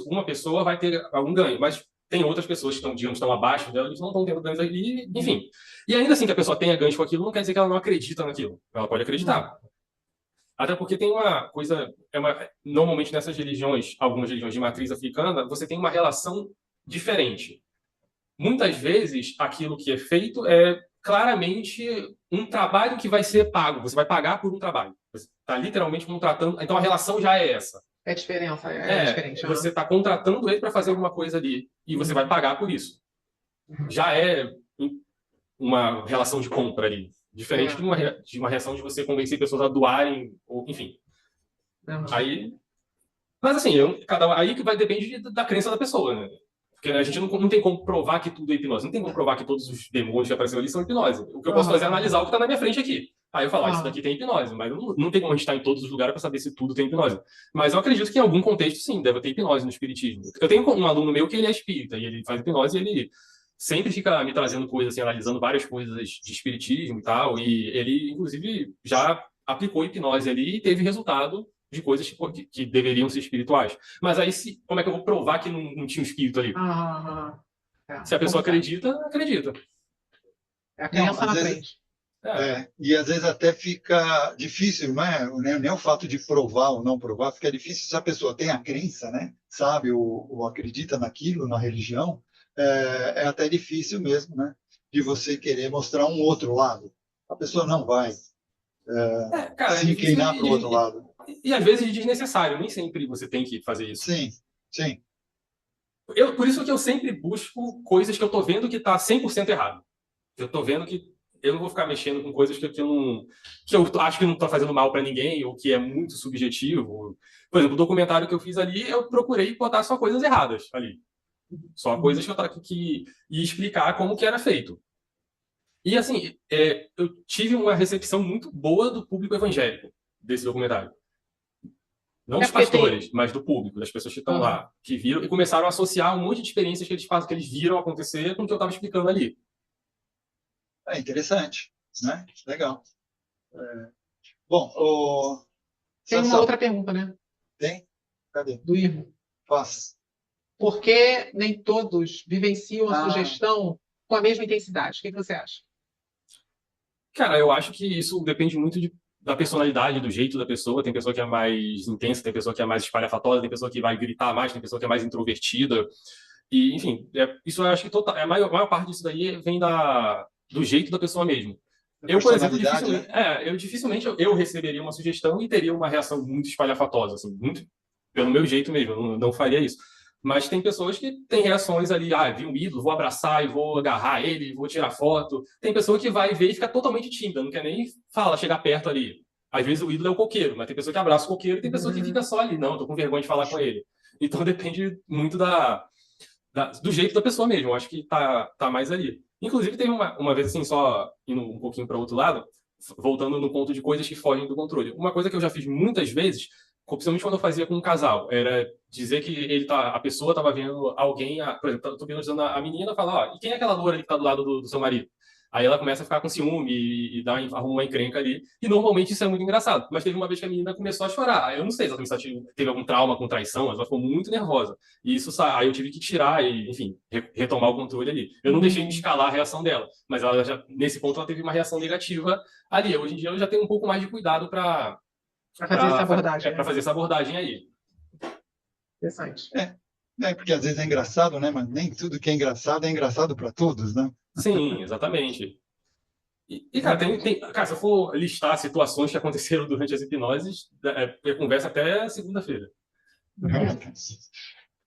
uma pessoa vai ter algum ganho, mas tem outras pessoas que estão, digamos, estão abaixo dela, eles não estão tendo ganhos ali, enfim. E ainda assim que a pessoa tenha ganhos com aquilo, não quer dizer que ela não acredita naquilo. Ela pode acreditar. Até porque tem uma coisa, normalmente nessas religiões, algumas religiões de matriz africana, você tem uma relação diferente. Muitas vezes, aquilo que é feito é claramente um trabalho que vai ser pago. Você vai pagar por um trabalho. Você está literalmente contratando. Então, a relação já é essa. É a diferença, é diferente. Você está contratando ele para fazer alguma coisa ali. E você vai pagar por isso. Já é uma relação de compra ali. Diferente de uma reação de você convencer pessoas a doarem, ou, enfim. Aí, mas assim, aí que vai depende da crença da pessoa, né? Porque a gente não tem como provar que tudo é hipnose. Não tem como provar que todos os demônios que apareceram ali são hipnose. O que eu posso fazer é analisar o que está na minha frente aqui. Aí eu falo, isso daqui tem hipnose. Mas não tem como a gente estar em todos os lugares para saber se tudo tem hipnose. Mas eu acredito que em algum contexto, sim, deve ter hipnose no espiritismo. Eu tenho um aluno meu que ele é espírita e ele faz hipnose e ele sempre fica me trazendo coisas, assim, analisando várias coisas de espiritismo e tal. E ele, inclusive, já aplicou hipnose ali e teve resultado de coisas que deveriam ser espirituais. Mas aí, como é que eu vou provar que não tinha um espírito ali? Se a pessoa acredita, acredita. É a crença na frente. E às vezes até fica difícil, não é? Nem o fato de provar ou não provar, fica difícil se a pessoa tem a crença, né? Sabe, ou acredita naquilo, na religião, é até difícil mesmo, né? De você querer mostrar um outro lado. A pessoa não vai se inclinar para o outro lado. E às vezes é desnecessário, nem sempre você tem que fazer isso. Sim, sim. Por isso que eu sempre busco coisas que eu estou vendo que está 100% errado. Eu estou vendo que eu não vou ficar mexendo com coisas que eu acho que não está fazendo mal para ninguém ou que é muito subjetivo. Por exemplo, o documentário que eu fiz ali, eu procurei botar só coisas erradas ali. Só coisas que eu tava que ia explicar como que era feito. E assim, eu tive uma recepção muito boa do público evangélico desse documentário. Não dos pastores, mas do público, das pessoas que estão lá, que viram e começaram a associar um monte de experiências que eles viram acontecer com o que eu estava explicando ali. É interessante, né? Legal. Bom, tem uma outra pergunta, né? Tem? Cadê? Do Irmo. Faça. Por que nem todos vivenciam a sugestão com a mesma intensidade? O que você acha? Cara, eu acho que isso depende muito da personalidade, do jeito da pessoa. Tem pessoa que é mais intensa, tem pessoa que é mais espalhafatosa, tem pessoa que vai gritar mais, tem pessoa que é mais introvertida. E, enfim, isso eu acho que a maior parte disso daí vem do jeito da pessoa mesmo. Eu, por exemplo, dificilmente eu receberia uma sugestão e teria uma reação muito espalhafatosa, assim, muito pelo meu jeito mesmo, eu não faria isso. Mas tem pessoas que têm reações ali, vi um ídolo, vou abraçar e vou agarrar ele, vou tirar foto. Tem pessoa que vai ver e fica totalmente tímida, não quer nem chegar perto ali. Às vezes o ídolo é o coqueiro, mas tem pessoa que abraça o coqueiro e tem pessoa que fica só ali. Não, tô com vergonha de falar com ele. Então depende muito do jeito da pessoa mesmo. Eu acho que tá mais ali. Inclusive teve uma vez assim, só indo um pouquinho para o outro lado, voltando no ponto de coisas que fogem do controle. Uma coisa que eu já fiz muitas vezes, principalmente quando eu fazia com um casal, era dizer que a pessoa estava vendo alguém, por exemplo, estou vendo a menina falar, e quem é aquela loura ali que está do lado do seu marido? Aí ela começa a ficar com ciúme e arruma uma encrenca ali. E normalmente isso é muito engraçado. Mas teve uma vez que a menina começou a chorar. Aí eu não sei exatamente se ela teve algum trauma com traição, mas ela ficou muito nervosa. E isso, aí eu tive que tirar e, enfim, retomar o controle ali. Eu não deixei de escalar a reação dela, mas ela já, nesse ponto ela teve uma reação negativa ali. Hoje em dia eu já tenho um pouco mais de cuidado para fazer essa abordagem. para fazer essa abordagem aí. Interessante. Porque às vezes é engraçado, né? Mas nem tudo que é engraçado para todos, né? Sim, exatamente. E cara, cara, se eu for listar situações que aconteceram durante as hipnoses, conversa até segunda-feira.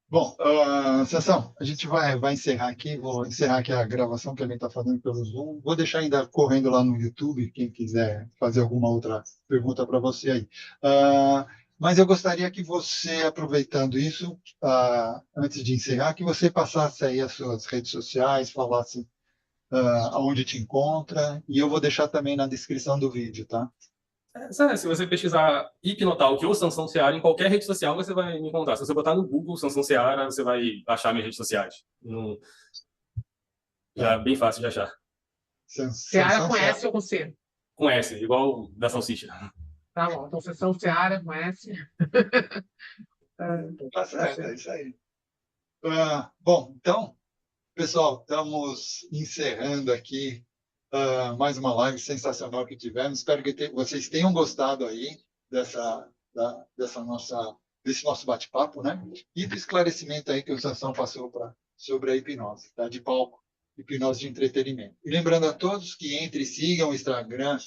Bom, Sansão, a gente vai encerrar aqui. Vou encerrar aqui a gravação que a gente está fazendo pelo Zoom. Vou deixar ainda correndo lá no YouTube, quem quiser fazer alguma outra pergunta para você aí. Mas eu gostaria que você, aproveitando isso, antes de encerrar, que você passasse aí as suas redes sociais, falasse aonde te encontra, e eu vou deixar também na descrição do vídeo, tá? Se você pesquisar Hipnotalk ou Sansão Seara em qualquer rede social, você vai me encontrar. Se você botar no Google Sansão Seara, você vai achar minhas redes sociais. Já é bem fácil de achar. Seara com S ou com C? Com S, igual da salsicha. Tá bom, então Sansão Seara com S. Tá certo, é isso aí. Bom, então, pessoal, estamos encerrando aqui mais uma live sensacional que tivemos. Espero que vocês tenham gostado aí desse nosso bate-papo, né? E do esclarecimento aí que o Sansão passou sobre a hipnose, tá? De palco, hipnose de entretenimento. E lembrando a todos que entre e sigam o Instagram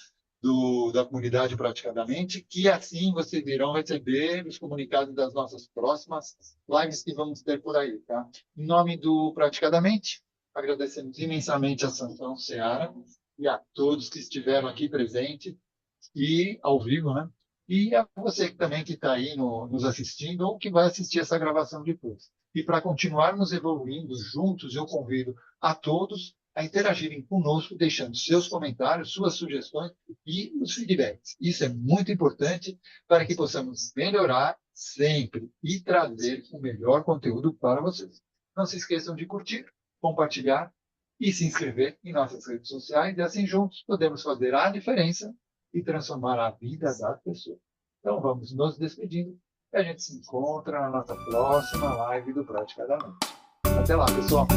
da comunidade Praticadamente, que assim vocês irão receber os comunicados das nossas próximas lives que vamos ter por aí, tá? Em nome do Praticadamente, agradecemos imensamente a Sansão Seara e a todos que estiveram aqui presentes e ao vivo, né? E a você também que está aí nos assistindo ou que vai assistir essa gravação depois. E para continuarmos evoluindo juntos, eu convido a todos a interagirem conosco, deixando seus comentários, suas sugestões e os feedbacks. Isso é muito importante para que possamos melhorar sempre e trazer o melhor conteúdo para vocês. Não se esqueçam de curtir, compartilhar e se inscrever em nossas redes sociais, e assim juntos podemos fazer a diferença e transformar a vida das pessoas. Então vamos nos despedindo e a gente se encontra na nossa próxima live do Praticadamente. Até lá, pessoal!